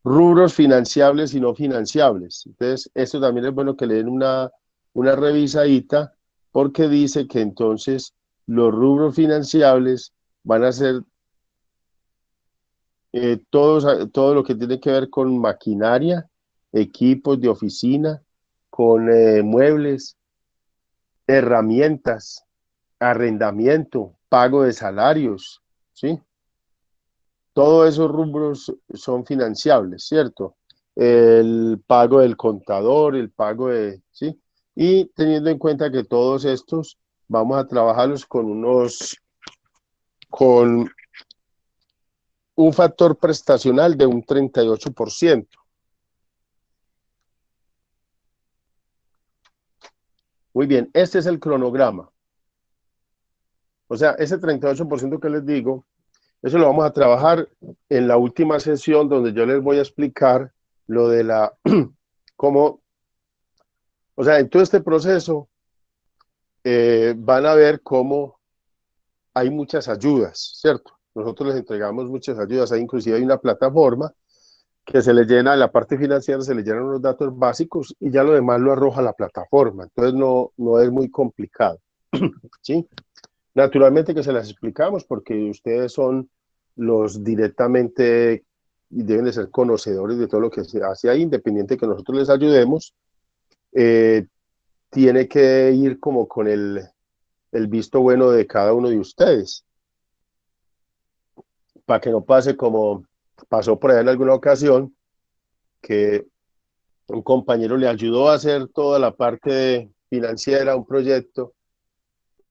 Rubros financiables y no financiables. Entonces, esto también es bueno que le den una revisadita, porque dice que entonces los rubros financiables van a ser todo lo que tiene que ver con maquinaria, equipos de oficina, con muebles, herramientas, arrendamiento, pago de salarios, ¿sí? Todos esos rubros son financiables, ¿cierto? El pago del contador, el pago de, ¿sí? Y teniendo en cuenta que todos estos vamos a trabajarlos con un factor prestacional de un 38%. Muy bien, este es el cronograma. O sea, ese 38% que les digo, eso lo vamos a trabajar en la última sesión donde yo les voy a explicar lo de cómo, o sea, en todo este proceso van a ver cómo hay muchas ayudas, ¿cierto? Nosotros les entregamos muchas ayudas, inclusive hay una plataforma que se le llena, en la parte financiera se le llenan unos datos básicos y ya lo demás lo arroja la plataforma, entonces no es muy complicado, ¿sí? Naturalmente que se las explicamos porque ustedes son los directamente y deben de ser conocedores de todo lo que se hace ahí, independiente de que nosotros les ayudemos, tiene que ir como con el visto bueno de cada uno de ustedes, para que no pase como pasó por ahí en alguna ocasión, que un compañero le ayudó a hacer toda la parte financiera, un proyecto,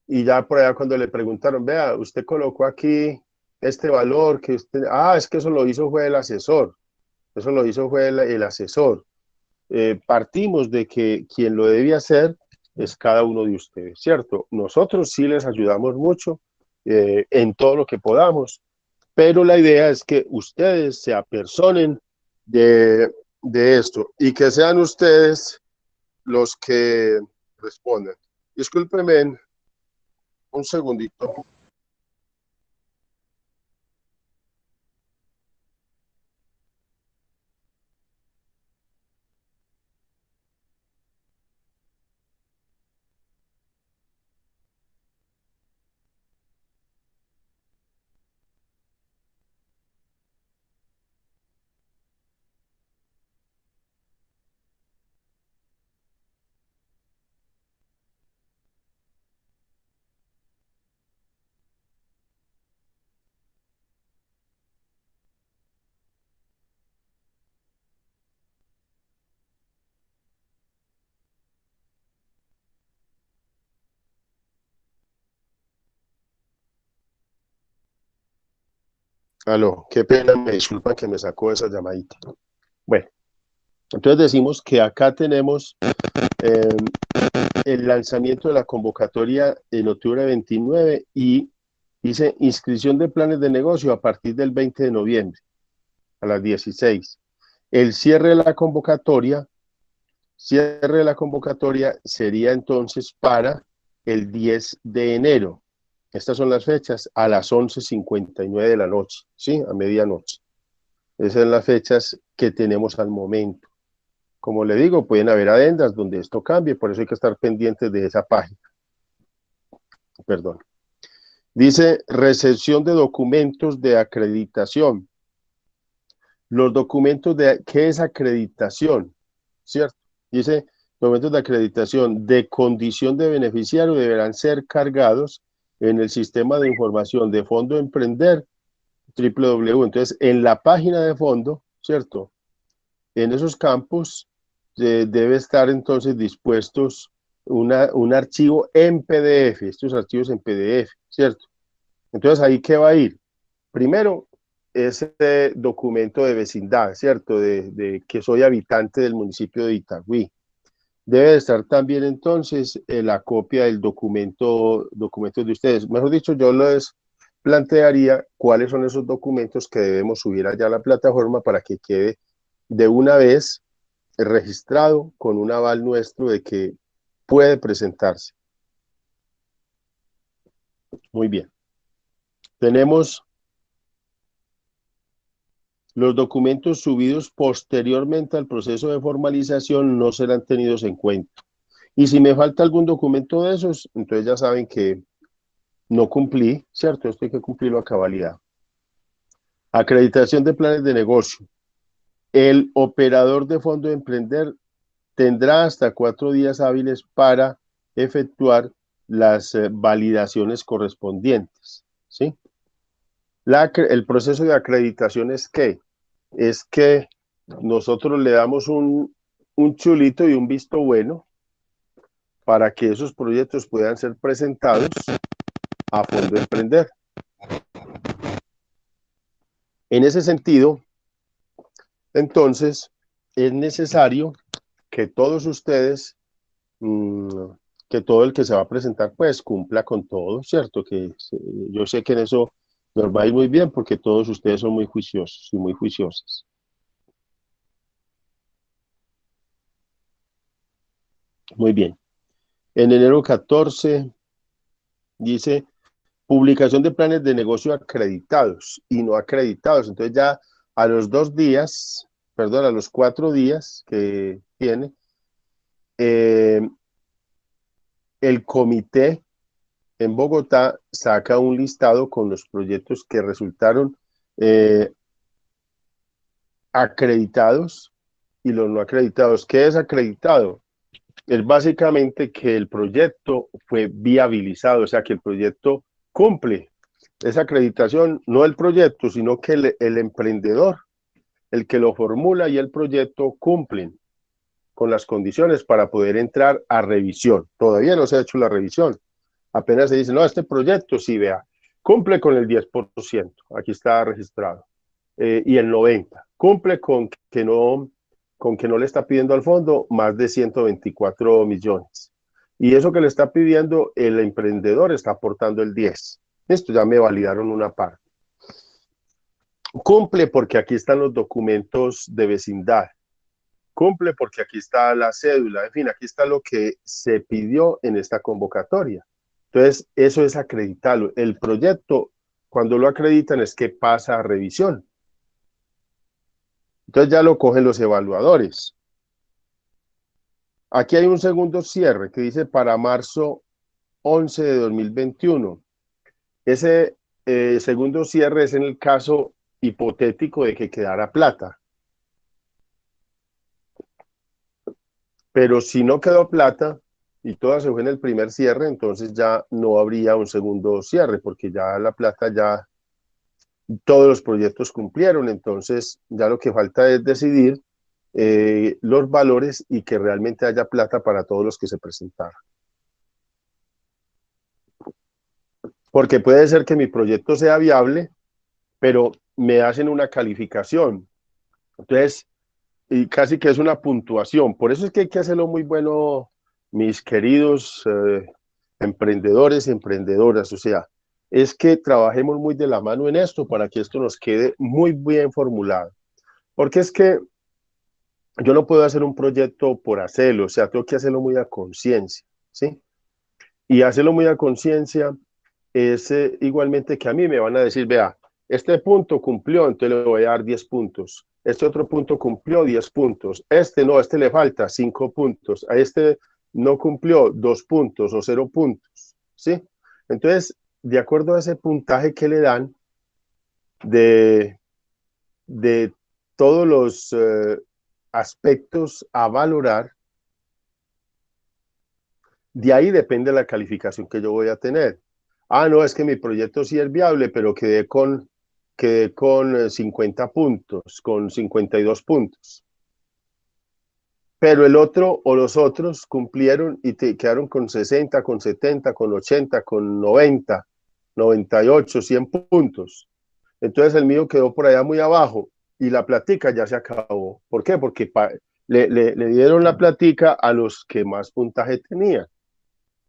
y ya por allá cuando le preguntaron, vea, usted colocó aquí este valor que usted, es que eso lo hizo fue el asesor, eso lo hizo fue el asesor. Partimos de que quien lo debía hacer es cada uno de ustedes, ¿cierto? Nosotros sí les ayudamos mucho en todo lo que podamos, pero la idea es que ustedes se apersonen de esto y que sean ustedes los que respondan. Discúlpenme un segundito. Aló, qué pena, me disculpan que me sacó esa llamadita. Bueno, entonces decimos que acá tenemos eh, el lanzamiento de la convocatoria en octubre 29 y dice inscripción de planes de negocio a partir del 20 de noviembre a las 16. El cierre de la convocatoria sería entonces para el 10 de enero. Estas son las fechas a las 11:59 de la noche, ¿sí? A medianoche. Esas son las fechas que tenemos al momento. Como le digo, pueden haber adendas donde esto cambie, por eso hay que estar pendientes de esa página. Perdón. Dice recepción de documentos de acreditación. Los documentos de, ¿qué es acreditación? ¿Cierto? Dice, documentos de acreditación de condición de beneficiario deberán ser cargados en el sistema de información de Fondo Emprender, www. Entonces, en la página de fondo, ¿cierto? En esos campos debe estar entonces dispuestos un archivo en PDF, estos archivos en PDF, ¿cierto? Entonces, ¿ahí qué va a ir? Primero, ese documento de vecindad, ¿cierto? De que soy habitante del municipio de Itagüí. Debe de estar también entonces la copia del documento de ustedes. Mejor dicho, yo les plantearía cuáles son esos documentos que debemos subir allá a la plataforma para que quede de una vez registrado con un aval nuestro de que puede presentarse. Muy bien. Tenemos los documentos subidos posteriormente al proceso de formalización no serán tenidos en cuenta. Y si me falta algún documento de esos, entonces ya saben que no cumplí, ¿cierto? Esto hay que cumplirlo a cabalidad. Acreditación de planes de negocio. El operador de Fondo de Emprender tendrá hasta 4 días hábiles para efectuar las validaciones correspondientes, ¿sí? El proceso de acreditación es que nosotros le damos un chulito y un visto bueno para que esos proyectos puedan ser presentados a Fondo Emprender. En ese sentido, entonces, es necesario que todos ustedes, que todo el que se va a presentar, pues cumpla con todo, ¿cierto? Yo sé que en eso nos va a ir muy bien porque todos ustedes son muy juiciosos y muy juiciosas. Muy bien. En enero 14 dice publicación de planes de negocio acreditados y no acreditados. Entonces ya a los 2 días, perdón, a los 4 días que tiene, el comité en Bogotá saca un listado con los proyectos que resultaron acreditados y los no acreditados. ¿Qué es acreditado? Es básicamente que el proyecto fue viabilizado, o sea, que el proyecto cumple esa acreditación, no el proyecto, sino que el emprendedor, el que lo formula y el proyecto cumplen con las condiciones para poder entrar a revisión. Todavía no se ha hecho la revisión. Apenas se dice, no, este proyecto sí, vea, cumple con el 10%, aquí está registrado, y el 90%, cumple con que no le está pidiendo al fondo más de 124 millones. Y eso que le está pidiendo el emprendedor está aportando el 10%. Esto ya me validaron una parte. Cumple porque aquí están los documentos de vecindad. Cumple porque aquí está la cédula. En fin, aquí está lo que se pidió en esta convocatoria. Entonces, eso es acreditarlo. El proyecto, cuando lo acreditan, es que pasa a revisión. Entonces ya lo cogen los evaluadores. Aquí hay un segundo cierre que dice para marzo 11 de 2021. Ese segundo cierre es en el caso hipotético de que quedara plata. Pero si no quedó plata y toda se fue en el primer cierre, entonces ya no habría un segundo cierre, porque ya la plata ya todos los proyectos cumplieron, entonces ya lo que falta es decidir los valores y que realmente haya plata para todos los que se presentaron. Porque puede ser que mi proyecto sea viable, pero me hacen una calificación. Entonces, y casi que es una puntuación. Por eso es que hay que hacerlo muy bueno, mis queridos emprendedores y emprendedoras. O sea, es que trabajemos muy de la mano en esto para que esto nos quede muy bien formulado. Porque es que yo no puedo hacer un proyecto por hacerlo, o sea, tengo que hacerlo muy a conciencia, ¿sí? Y hacerlo muy a conciencia es igualmente que a mí me van a decir, vea, este punto cumplió, entonces le voy a dar 10 puntos. Este otro punto cumplió 10 puntos. Este no, este le falta 5 puntos. A este no cumplió 2 puntos o 0 puntos, ¿sí? Entonces, de acuerdo a ese puntaje que le dan de todos los aspectos a valorar, de ahí depende la calificación que yo voy a tener. Ah, no, es que mi proyecto sí es viable, pero quedé con 50 puntos, con 52 puntos. Pero el otro o los otros cumplieron y te quedaron con 60, con 70, con 80, con 90, 98, 100 puntos. Entonces el mío quedó por allá muy abajo y la platica ya se acabó. ¿Por qué? Porque le dieron la platica a los que más puntaje tenían.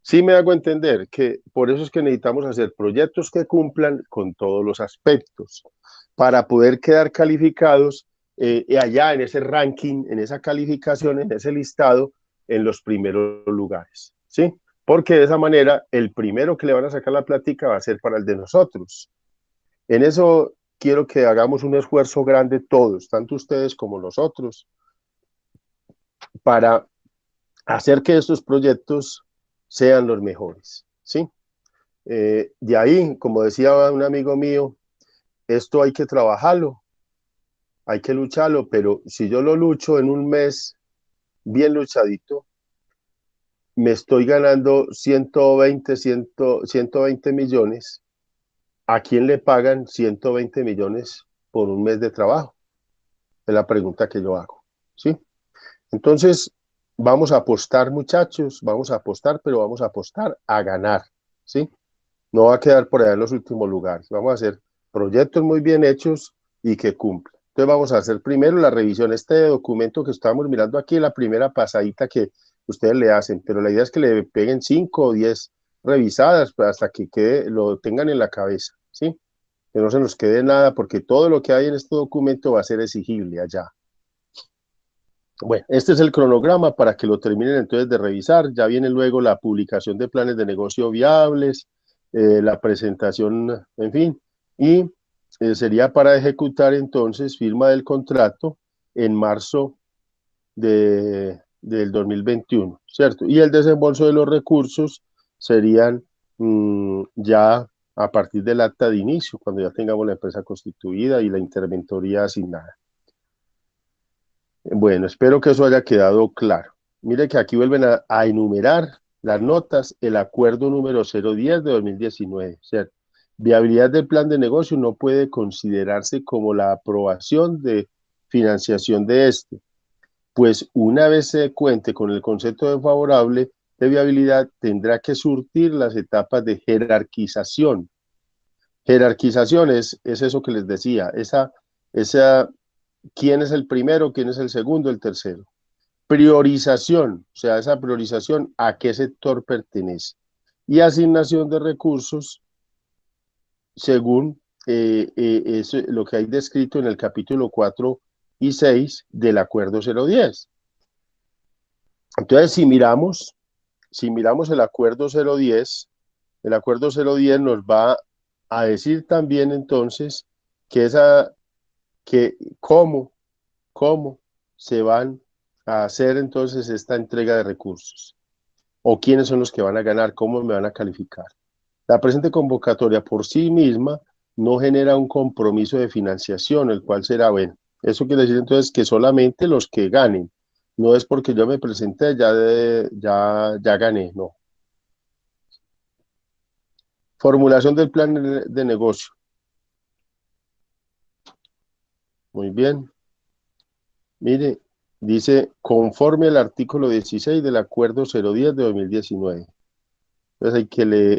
Sí me hago entender que por eso es que necesitamos hacer proyectos que cumplan con todos los aspectos para poder quedar calificados allá en ese ranking, en esa calificación, en ese listado, en los primeros lugares, ¿sí? Porque de esa manera el primero que le van a sacar la plática va a ser para el de nosotros. En eso quiero que hagamos un esfuerzo grande todos, tanto ustedes como nosotros, para hacer que estos proyectos sean los mejores, ¿sí? De ahí, como decía un amigo mío, esto hay que trabajarlo, hay que lucharlo, pero si yo lo lucho en un mes bien luchadito, me estoy ganando 120 millones. ¿A quién le pagan 120 millones por un mes de trabajo? Es la pregunta que yo hago, ¿sí? Entonces, vamos a apostar, muchachos, vamos a apostar, pero vamos a apostar a ganar, ¿sí? No va a quedar por allá en los últimos lugares. Vamos a hacer proyectos muy bien hechos y que cumplan. Entonces vamos a hacer primero la revisión. Este documento que estamos mirando aquí, la primera pasadita que ustedes le hacen, pero la idea es que le peguen 5 o 10 revisadas hasta que lo tengan en la cabeza, ¿sí? Que no se nos quede nada, porque todo lo que hay en este documento va a ser exigible allá. Bueno, este es el cronograma para que lo terminen entonces de revisar. Ya viene luego la publicación de planes de negocio viables, la presentación, en fin, y sería para ejecutar entonces firma del contrato en marzo del 2021, ¿cierto? Y el desembolso de los recursos serían ya a partir del acta de inicio, cuando ya tengamos la empresa constituida y la interventoría asignada. Bueno, espero que eso haya quedado claro. Mire que aquí vuelven a enumerar las notas, el acuerdo número 010 de 2019, ¿cierto? Viabilidad del plan de negocio no puede considerarse como la aprobación de financiación de este. pues una vez se cuente con el concepto de favorable de viabilidad, tendrá que surtir las etapas de jerarquización. Jerarquización es eso que les decía, quién es el primero, quién es el segundo, el tercero. Priorización, o sea, esa priorización a qué sector pertenece. Y asignación de recursos según es lo que hay descrito en el capítulo 4 y 6 del acuerdo 010. Entonces, si miramos el acuerdo 010, el acuerdo 010 nos va a decir también entonces cómo se van a hacer entonces esta entrega de recursos, o quiénes son los que van a ganar, cómo me van a calificar. La presente convocatoria por sí misma no genera un compromiso de financiación, el cual será, bueno, eso quiere decir entonces que solamente los que ganen, no es porque yo me presenté, ya gané, no. Formulación del plan de negocio. Muy bien. Mire, dice, conforme al artículo 16 del acuerdo 010 de 2019. Entonces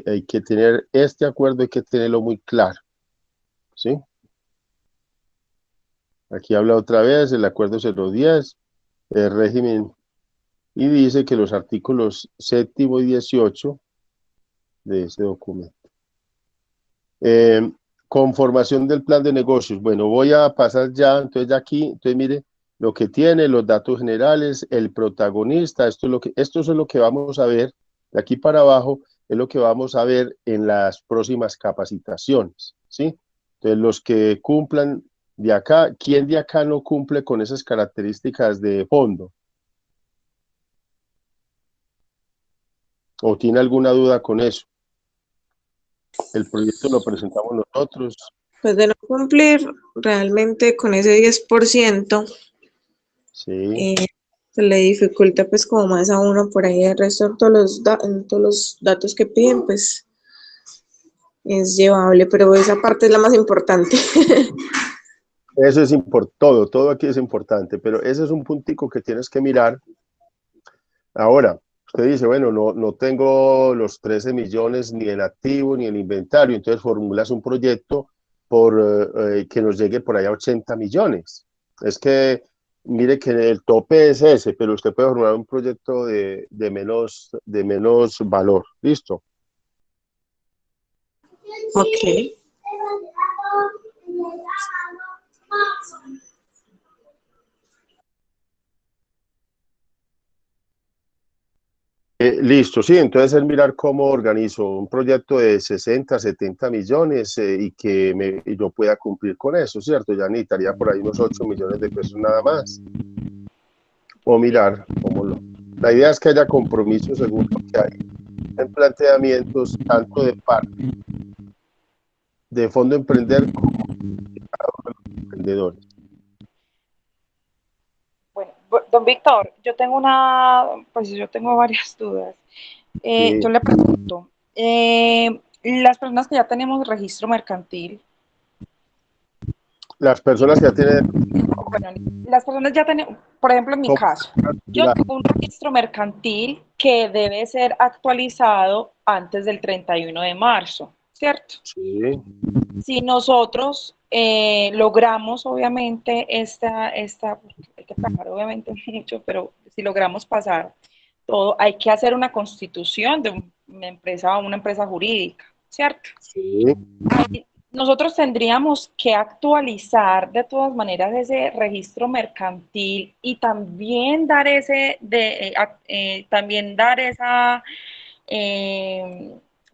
hay que tener este acuerdo, hay que tenerlo muy claro, ¿sí? Aquí habla otra vez el acuerdo 010, el régimen, y dice que los artículos 7º y 18 de ese documento. Conformación del plan de negocios. Bueno, voy a pasar ya, entonces aquí, entonces mire, lo que tiene, los datos generales, el protagonista, esto es lo que vamos a ver, de aquí para abajo, es lo que vamos a ver en las próximas capacitaciones, ¿sí? Entonces, los que cumplan de acá, ¿quién de acá no cumple con esas características de fondo? ¿O tiene alguna duda con eso? El proyecto lo presentamos nosotros. Pues de no cumplir realmente con ese 10%, Sí. se le dificulta pues como más a uno por ahí. El resto en todos los datos que piden, pues es llevable, pero esa parte es la más importante. Eso es importante, todo aquí es importante, pero ese es un puntico que tienes que mirar. Ahora, usted dice, bueno, no tengo los 13 millones ni en activo ni en inventario, entonces formulas un proyecto que nos llegue por ahí a 80 millones. Es que, mire que el tope es ese, pero usted puede formular un proyecto de menos valor. ¿Listo? Ok. Listo, sí, entonces es mirar cómo organizo un proyecto de 60, 70 millones y que yo pueda cumplir con eso, ¿cierto? Ya necesitaría por ahí unos 8 millones de pesos nada más. O mirar cómo lo. La idea es que haya compromiso según lo que hay en planteamientos tanto de parte de Fondo Emprender como de cada uno de los emprendedores. Bueno, don Víctor, yo tengo varias dudas. Sí. Yo le pregunto, las personas que ya tenemos registro mercantil. Las personas que ya tienen. Bueno, las personas ya tienen, por ejemplo, en mi caso, yo tengo un registro mercantil que debe ser actualizado antes del 31 de marzo, ¿cierto? Sí. Si nosotros logramos, obviamente, hay que trabajar obviamente mucho, pero si logramos pasar todo, hay que hacer una constitución de una empresa jurídica, ¿cierto? Sí. Nosotros tendríamos que actualizar de todas maneras ese registro mercantil y también dar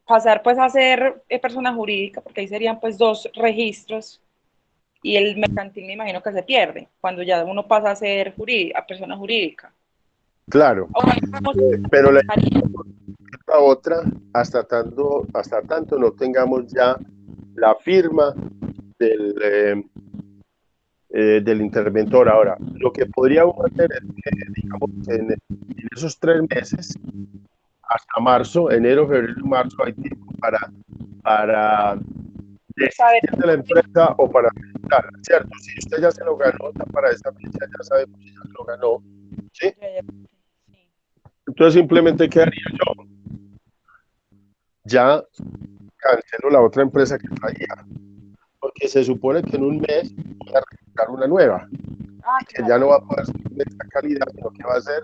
pasar pues a ser persona jurídica, porque ahí serían pues 2 registros y el mercantil me imagino que se pierde cuando ya uno pasa a ser persona jurídica. Claro. Pero la otra, hasta tanto no tengamos ya la firma del interventor. Ahora, lo que podríamos hacer es que, digamos, en esos 3 meses, hasta marzo, enero, febrero, marzo, hay tiempo para desistir de la empresa o para presentarla, ¿cierto? Si usted ya se lo ganó, ya para esa fecha ya sabemos si ya se lo ganó, ¿sí? Sí. Entonces simplemente quedaría yo, ya cancelo la otra empresa que traía, porque se supone que en un mes voy a registrar una nueva, Ah, que ya claro. no va a poder ser de esta calidad, sino que va a ser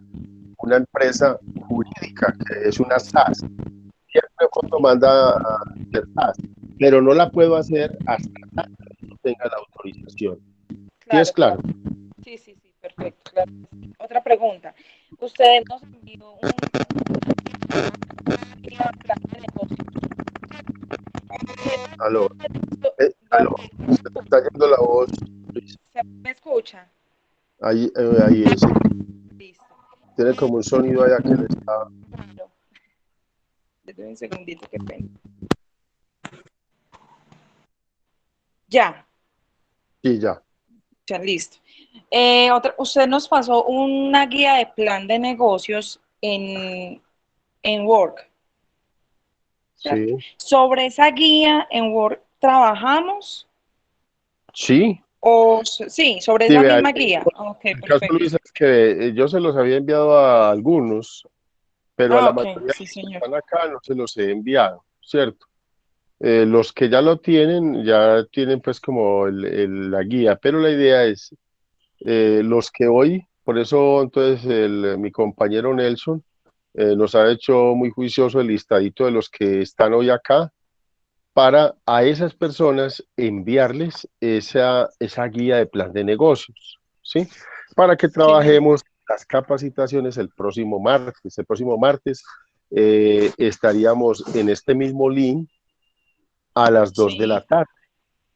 una empresa jurídica, que es una SAS. Siempre fondo manda a hacer SAS, pero no la puedo hacer hasta que no tenga la autorización. ¿Sí es Claro, claro? claro. Sí, sí, sí, perfecto. Claro. Otra pregunta. Usted nos envió una plan de negocio. Aló, aló, se te está yendo la voz, Luis. ¿Se me escucha? Ahí sí. Listo. Tiene como un sonido allá que le está... Claro. Déjame un segundito, qué pena. Ya, Sí, ya. ya, listo. Usted nos pasó una guía de plan de negocios en Word, ¿cierto? Sí. Sobre esa guía en Word trabajamos, Sí. Sí, sobre Sí, esa vea, misma guía. Ok, el caso, perfecto. Luis, es que yo se los había enviado a algunos, pero a Ah, la ok, mayoría de sí, los que señor. están acá no se los he enviado, ¿cierto? Los que ya lo tienen, ya tienen pues como la guía, pero la idea es, los que hoy, por eso entonces mi compañero Nelson nos ha hecho muy juicioso el listadito de los que están hoy acá, para a esas personas enviarles esa guía de plan de negocios, ¿sí? Para que Sí, señor. trabajemos las capacitaciones el próximo martes. El próximo martes estaríamos en este mismo link a las 2 de la Sí, tarde,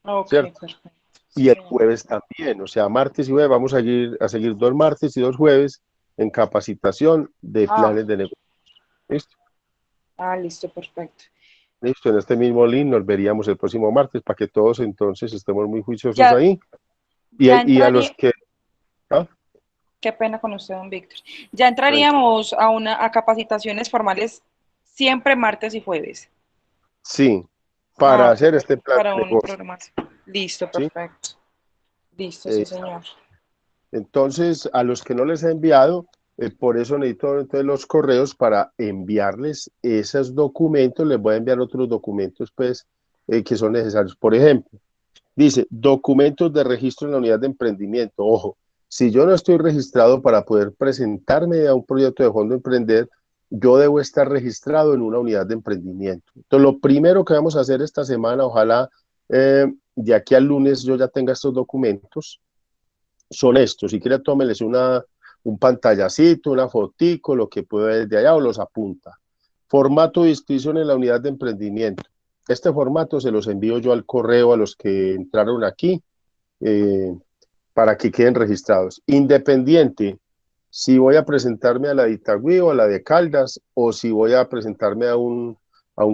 ok, ¿cierto? perfecto. Sí, Y el señor. jueves también, o sea, martes y jueves vamos a seguir 2 martes y 2 jueves en capacitación de Ah, planes de negocio. ¿Listo? listo, perfecto. Listo, en este mismo link nos veríamos el próximo martes para que todos entonces estemos muy juiciosos Ya, ahí. ya Y a los entraría, que... ¿ah? qué pena con usted, don Víctor. Ya Tranquilo. entraríamos a capacitaciones formales siempre martes y jueves. Sí, Ah, para ok, hacer este perfecto. plan Para de un negocio, programa. Listo, ¿sí? perfecto. Listo, sí, Eh, señor. entonces, a los que no les he enviado, por eso necesito entonces los correos para enviarles esos documentos. Les voy a enviar otros documentos, pues, que son necesarios. Por ejemplo, dice, documentos de registro en la unidad de emprendimiento. Ojo, si yo no estoy registrado para poder presentarme a un proyecto de fondo emprender, yo debo estar registrado en una unidad de emprendimiento. Entonces, lo primero que vamos a hacer esta semana, ojalá de aquí al lunes yo ya tenga estos documentos, son estos. Si quiere, tómeles un pantallacito, una fotico, lo que pueda desde allá o los apunta. Formato de inscripción en la unidad de emprendimiento. Este formato se los envío yo al correo a los que entraron aquí eh, para que queden registrados. Independiente si voy a presentarme a la de Itagüí o a la de Caldas o si voy a presentarme a un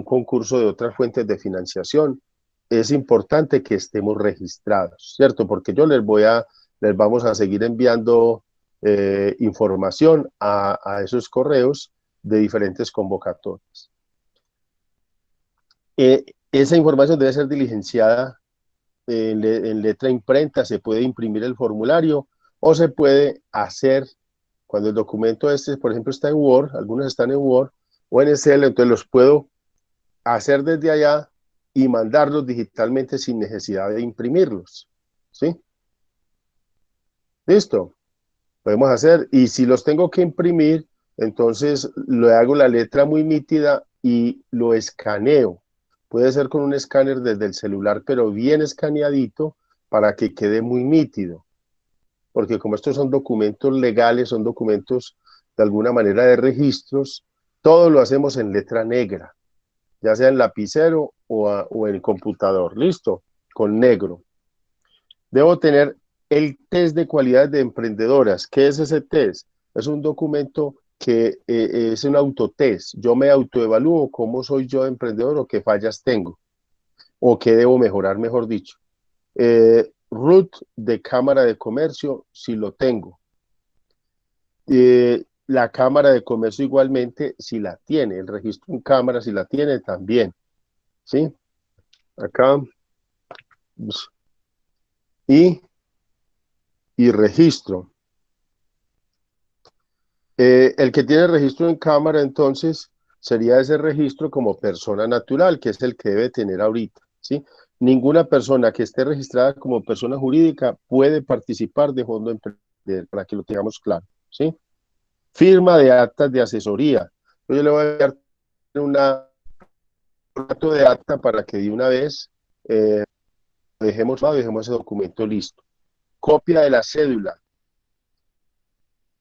concurso de otras fuentes de financiación, es importante que estemos registrados, ¿cierto? Porque yo les vamos a seguir enviando información a esos correos de diferentes convocatorias. Esa información debe ser diligenciada en letra imprenta, se puede imprimir el formulario o se puede hacer cuando el documento este, por ejemplo, está en Word, algunos están en Word o en Excel, entonces los puedo hacer desde allá y mandarlos digitalmente sin necesidad de imprimirlos. ¿Sí? Listo. Podemos hacer, y si los tengo que imprimir, entonces le hago la letra muy nítida y lo escaneo. Puede ser con un escáner desde el celular, pero bien escaneadito para que quede muy nítido. Porque como estos son documentos legales, son documentos de alguna manera de registros, todo lo hacemos en letra negra, ya sea en lapicero o en computador. Listo, con negro. Debo tener el test de cualidades de emprendedoras. ¿Qué es ese test? Es un documento que es un autotest. Yo me autoevalúo cómo soy yo de emprendedor o qué fallas tengo o qué debo mejorar, mejor dicho. RUT de Cámara de Comercio, si lo tengo. La Cámara de Comercio igualmente, si la tiene. El registro en cámara, si la tiene también. ¿Sí? Acá. Y, y registro. El que tiene registro en cámara, entonces, sería ese registro como persona natural, que es el que debe tener ahorita, ¿sí? Ninguna persona que esté registrada como persona jurídica puede participar de fondo emprendedor, para que lo tengamos claro, ¿sí? Firma de actas de asesoría. Yo le voy a dar un formato de acta para que de una vez dejemos ese documento listo. Copia de la cédula.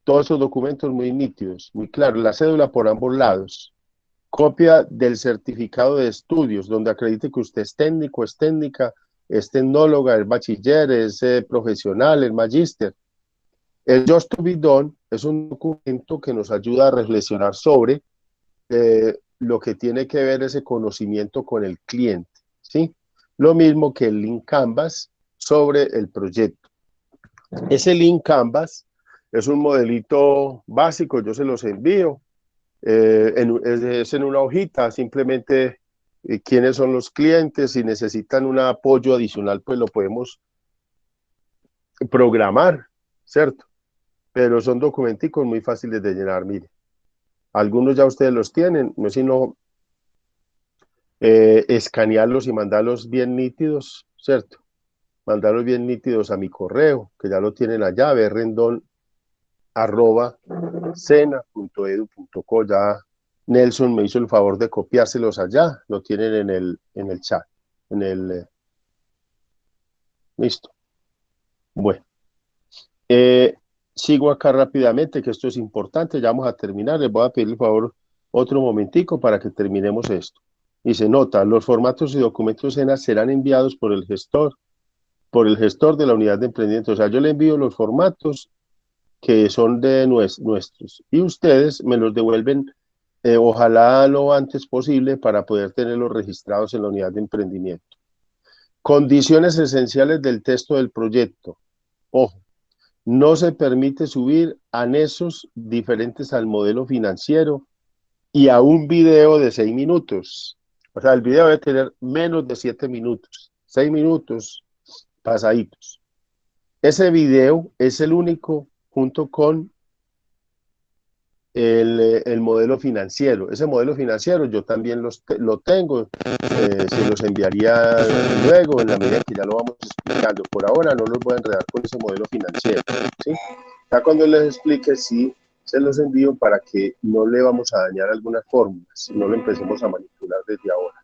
Todos esos documentos muy nítidos, muy claros. La cédula por ambos lados. Copia del certificado de estudios, donde acredite que usted es técnico, es técnica, es tecnóloga, es bachiller, es profesional, es magíster. El Just to be Done es un documento que nos ayuda a reflexionar sobre lo que tiene que ver ese conocimiento con el cliente, ¿sí? Lo mismo que el Lean Canvas sobre el proyecto. Ese Lean Canvas es un modelito básico, yo se los envío, es en una hojita, simplemente quiénes son los clientes, si necesitan un apoyo adicional, pues lo podemos programar, ¿cierto? Pero son documenticos muy fáciles de llenar, mire. Algunos ya ustedes los tienen, no es sino escanearlos y mandarlos bien nítidos, ¿cierto? Mandarlos bien nítidos a mi correo, que ya lo tienen allá, berrendon@sena.edu.co. Ya Nelson me hizo el favor de copiárselos allá, lo tienen en el chat, listo. Bueno, sigo acá rápidamente, que esto es importante, ya vamos a terminar, les voy a pedir el favor otro momentico para que terminemos esto. Dice, nota, los formatos y documentos SENA serán enviados por el gestor de la unidad de emprendimiento. O sea, yo le envío los formatos que son de nuestros y ustedes me los devuelven, ojalá lo antes posible, para poder tenerlos registrados en la unidad de emprendimiento. Condiciones esenciales del texto del proyecto. Ojo, no se permite subir anexos diferentes al modelo financiero y a un video de 6 minutos. O sea, el video debe tener menos de 7 minutos, 6 minutos pasaditos. Ese video es el único, junto con el modelo financiero. Ese modelo financiero yo también lo tengo, se los enviaría luego, en la medida que ya lo vamos explicando. Por ahora no los voy a enredar con ese modelo financiero, ¿sí? Ya cuando les explique, sí, se los envío para que no le vamos a dañar algunas fórmulas, no lo empecemos a manipular desde ahora.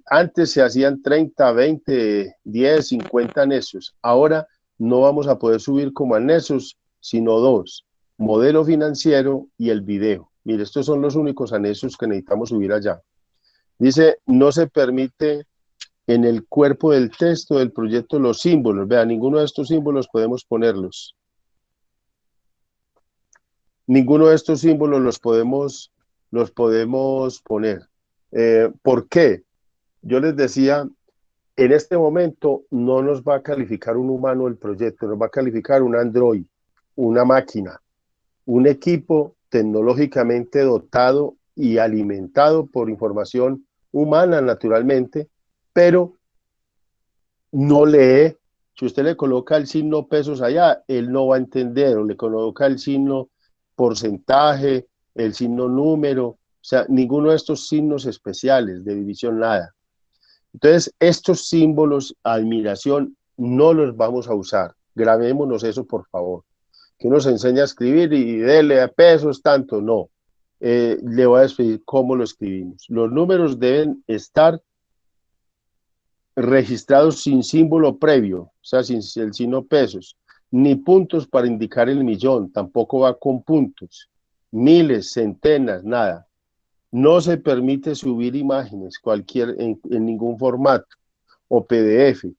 Antes se hacían 30, 20, 10, 50 anexos. Ahora no vamos a poder subir como anexos, sino 2, modelo financiero y el video. Mire, estos son los únicos anexos que necesitamos subir allá. Dice, no se permite en el cuerpo del texto del proyecto los símbolos. Vean, ninguno de estos símbolos podemos ponerlos. Ninguno de estos símbolos los podemos poner. ¿Por qué? Yo les decía, en este momento no nos va a calificar un humano el proyecto, nos va a calificar un Android, una máquina, un equipo tecnológicamente dotado y alimentado por información humana, naturalmente, pero no lee. Si usted le coloca el signo pesos allá, él no va a entender, o le coloca el signo porcentaje, el signo número, o sea, ninguno de estos signos especiales de división, nada. Entonces, estos símbolos, admiración, no los vamos a usar. Grabémonos eso, por favor. Que nos enseña a escribir y dele a pesos tanto, no. Le voy a decir cómo lo escribimos. Los números deben estar registrados sin símbolo previo, o sea, sin el signo pesos, ni puntos para indicar el millón, tampoco va con puntos, miles, centenas, nada. No se permite subir imágenes en ningún formato, o PDF,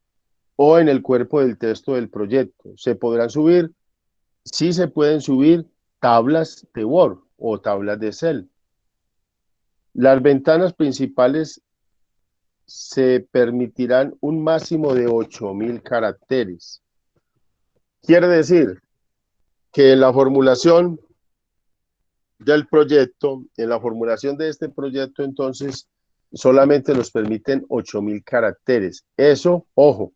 o en el cuerpo del texto del proyecto. Se podrán subir, sí se pueden subir tablas de Word o tablas de Excel. Las ventanas principales se permitirán un máximo de 8.000 caracteres. Quiere decir que en la formulación del proyecto, en la formulación de este proyecto, entonces, solamente nos permiten 8.000 caracteres. Eso, ojo,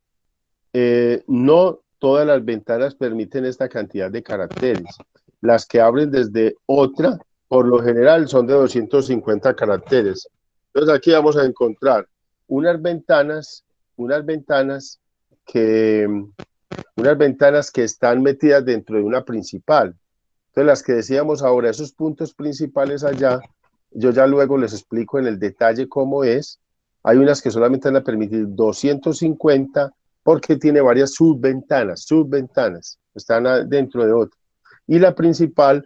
no todas las ventanas permiten esta cantidad de caracteres. Las que abren desde otra, por lo general, son de 250 caracteres. Entonces aquí vamos a encontrar unas ventanas que están metidas dentro de una principal. Entonces las que decíamos ahora, esos puntos principales allá, yo ya luego les explico en el detalle cómo es. Hay unas que solamente van a permitir 250 porque tiene varias subventanas, están dentro de otra. Y la principal,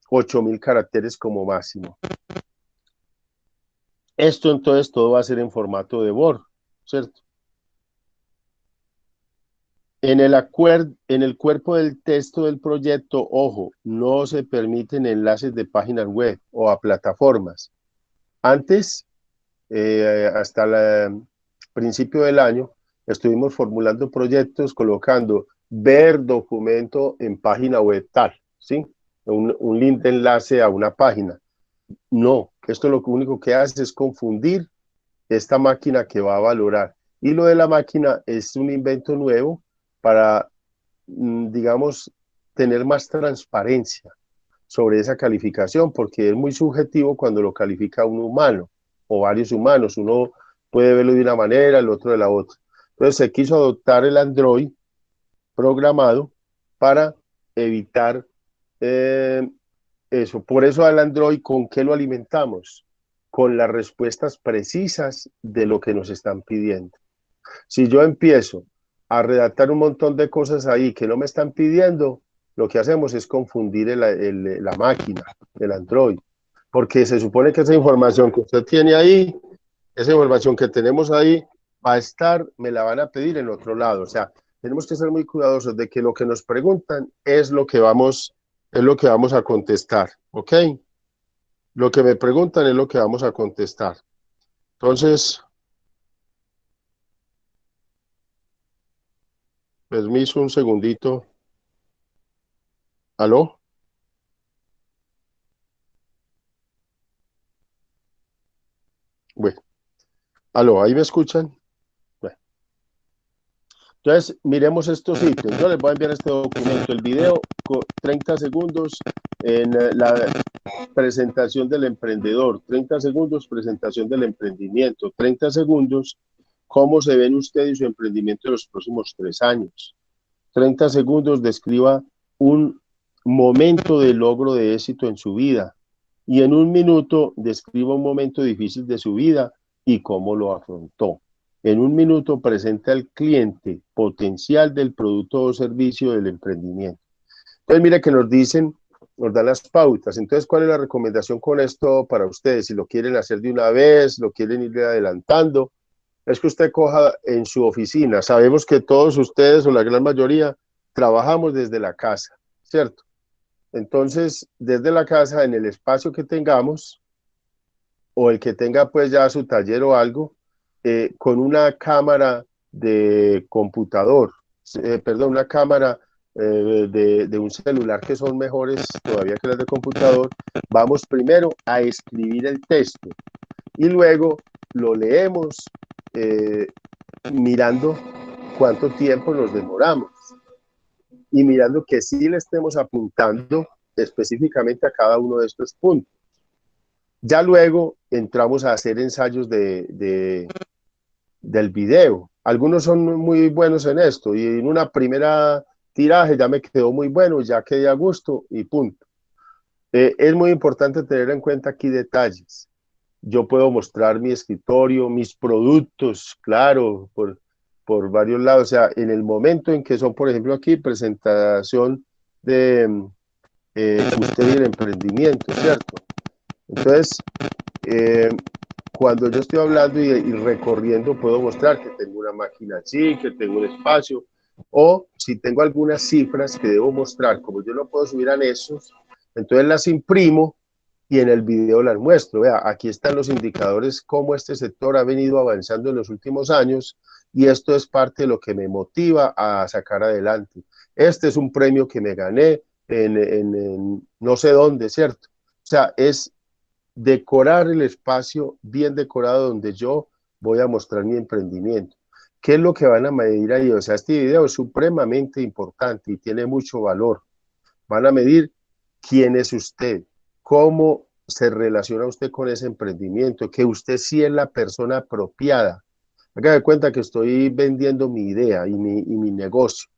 8.000 caracteres como máximo. Esto entonces todo va a ser en formato de Word, ¿cierto? En el cuerpo del texto del proyecto, ojo, no se permiten enlaces de páginas web o a plataformas. Antes, hasta el principio del año, estuvimos formulando proyectos colocando ver documento en página web tal, ¿sí? Un link de enlace a una página. No, esto lo único que hace es confundir esta máquina que va a valorar. Y lo de la máquina es un invento nuevo para, digamos, tener más transparencia sobre esa calificación, porque es muy subjetivo cuando lo califica un humano o varios humanos. Uno puede verlo de una manera, el otro de la otra. Entonces se quiso adoptar el Android programado para evitar eso. Por eso al Android, ¿con qué lo alimentamos? Con las respuestas precisas de lo que nos están pidiendo. Si yo empiezo a redactar un montón de cosas ahí que no me están pidiendo, lo que hacemos es confundir la máquina, el Android, porque se supone que esa información que usted tiene ahí, esa información que tenemos ahí, va a estar, me la van a pedir en otro lado. O sea, tenemos que ser muy cuidadosos de que lo que nos preguntan es lo que vamos a contestar, ¿ok? Lo que me preguntan es lo que vamos a contestar. Entonces, permiso un segundito. ¿Aló? Bueno, ¿aló? ¿Ahí me escuchan? Bueno. Entonces, miremos estos ítems. Yo les voy a enviar este documento, el video, 30 segundos en la presentación del emprendedor, 30 segundos presentación del emprendimiento, 30 segundos cómo se ven usted y su emprendimiento en los próximos 3 años. 30 segundos describa un momento de logro de éxito en su vida y en 1 minuto describa un momento difícil de su vida y cómo lo afrontó. En 1 minuto presenta al cliente potencial del producto o servicio del emprendimiento. Entonces mire que nos dan las pautas. Entonces, ¿cuál es la recomendación con esto para ustedes? Si lo quieren hacer de una vez, lo quieren ir adelantando, es que usted coja en su oficina. Sabemos que todos ustedes o la gran mayoría trabajamos desde la casa, ¿cierto? Entonces, desde la casa, en el espacio que tengamos, o el que tenga pues ya su taller o algo, con una cámara de computador, una cámara de un celular que son mejores todavía que las de computador, vamos primero a escribir el texto y luego lo leemos mirando cuánto tiempo nos demoramos y mirando que sí le estemos apuntando específicamente a cada uno de estos puntos. Ya luego entramos a hacer ensayos del video. Algunos son muy buenos en esto y en una primera tiraje ya me quedó muy bueno, ya quedé a gusto y punto. Es muy importante tener en cuenta aquí detalles. Yo puedo mostrar mi escritorio, mis productos, claro, por varios lados. O sea, en el momento en que son, por ejemplo, aquí presentación de usted y el emprendimiento, ¿cierto? Entonces, cuando yo estoy hablando y recorriendo, puedo mostrar que tengo una máquina así, que tengo un espacio, o si tengo algunas cifras que debo mostrar, como yo no puedo subir anexos, entonces las imprimo y en el video las muestro. Vea, aquí están los indicadores, cómo este sector ha venido avanzando en los últimos años, y esto es parte de lo que me motiva a sacar adelante. Este es un premio que me gané en no sé dónde, ¿cierto? O sea, es decorar el espacio bien decorado donde yo voy a mostrar mi emprendimiento. ¿Qué es lo que van a medir ahí? O sea, este video es supremamente importante y tiene mucho valor. Van a medir quién es usted, cómo se relaciona usted con ese emprendimiento, que usted sí es la persona apropiada. Haga de cuenta que estoy vendiendo mi idea y mi negocio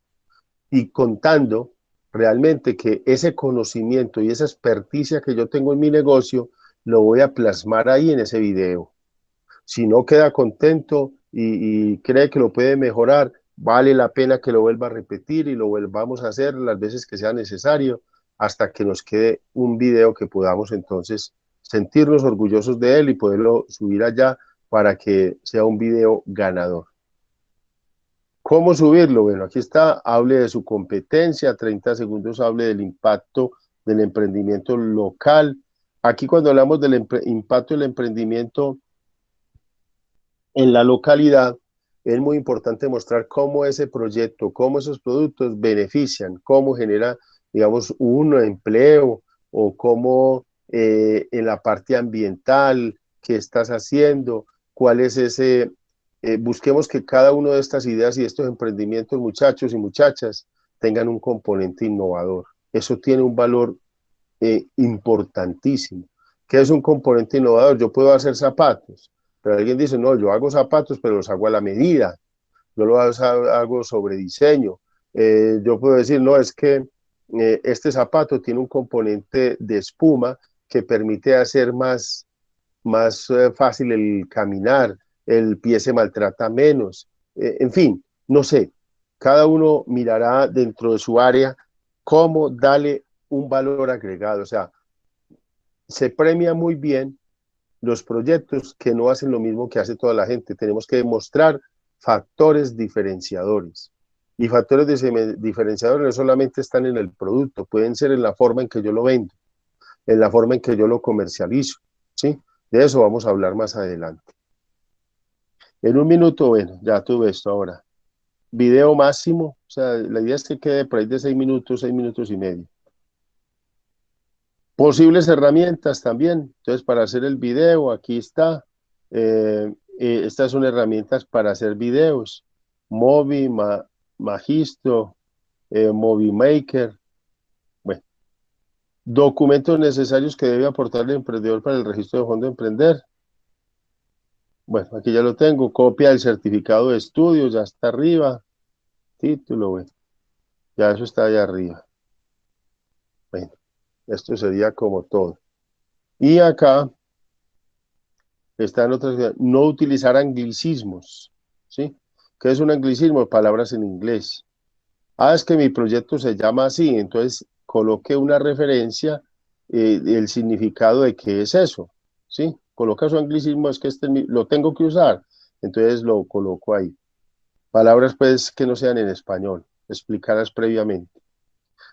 y contando realmente que ese conocimiento y esa experticia que yo tengo en mi negocio lo voy a plasmar ahí en ese video. Si no queda contento y cree que lo puede mejorar, vale la pena que lo vuelva a repetir y lo volvamos a hacer las veces que sea necesario hasta que nos quede un video que podamos entonces sentirnos orgullosos de él y poderlo subir allá para que sea un video ganador. ¿Cómo subirlo? Bueno, aquí está, hable de su competencia, 30 segundos hable del impacto del emprendimiento local. Aquí cuando hablamos del impacto del emprendimiento en la localidad, es muy importante mostrar cómo ese proyecto, cómo esos productos benefician, cómo genera, digamos, un empleo o cómo en la parte ambiental, qué estás haciendo, cuál es ese, busquemos que cada una de estas ideas y estos emprendimientos, muchachos y muchachas, tengan un componente innovador. Eso tiene un valor importantísimo. ¿Qué es un componente innovador? Yo puedo hacer zapatos, pero alguien dice, no, yo hago zapatos, pero los hago a la medida, yo los hago sobre diseño. Yo puedo decir, no, es que este zapato tiene un componente de espuma que permite hacer más fácil el caminar, el pie se maltrata menos, en fin, no sé, cada uno mirará dentro de su área cómo darle un valor agregado, o sea, se premia muy bien los proyectos que no hacen lo mismo que hace toda la gente. Tenemos que demostrar factores diferenciadores. Y factores diferenciadores no solamente están en el producto, pueden ser en la forma en que yo lo vendo, en la forma en que yo lo comercializo, ¿sí? De eso vamos a hablar más adelante. En un minuto, bueno, ya tuve esto ahora. Video máximo, o sea, la idea es que quede por ahí de 6 minutos y medio. Posibles herramientas también. Entonces, para hacer el video, aquí está. Estas son herramientas para hacer videos. Movi, Magistro, Movie Maker. Bueno, documentos necesarios que debe aportar el emprendedor para el registro de fondo de emprender. Bueno, aquí ya lo tengo. Copia del certificado de estudio, ya está arriba. Título, bueno, ya eso está allá arriba. Bueno, esto sería como todo. Y acá están otras, no utilizar anglicismos, ¿sí? ¿Qué es un anglicismo? Palabras en inglés. Ah, es que mi proyecto se llama así, entonces coloque una referencia del significado de qué es eso, ¿sí? Coloca su anglicismo, es que lo tengo que usar, entonces lo coloco ahí. Palabras pues que no sean en español, explicadas previamente.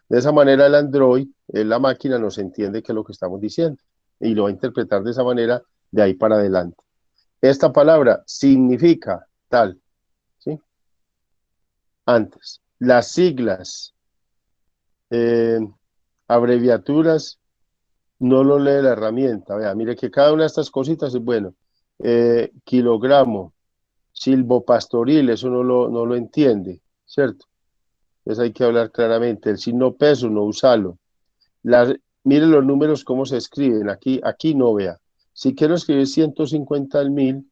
De esa manera el Android, la máquina nos entiende qué es lo que estamos diciendo y lo va a interpretar de esa manera de ahí para adelante. Esta palabra significa tal, ¿sí? Antes, las siglas, eh, abreviaturas, no lo lee la herramienta. Vea, mire que cada una de estas cositas es bueno. Kilogramo, silvopastoril, eso no lo entiende, ¿cierto? Entonces hay que hablar claramente. El signo peso, no usarlo. Mire los números cómo se escriben. Aquí no vea. Si quiero escribir 150.000,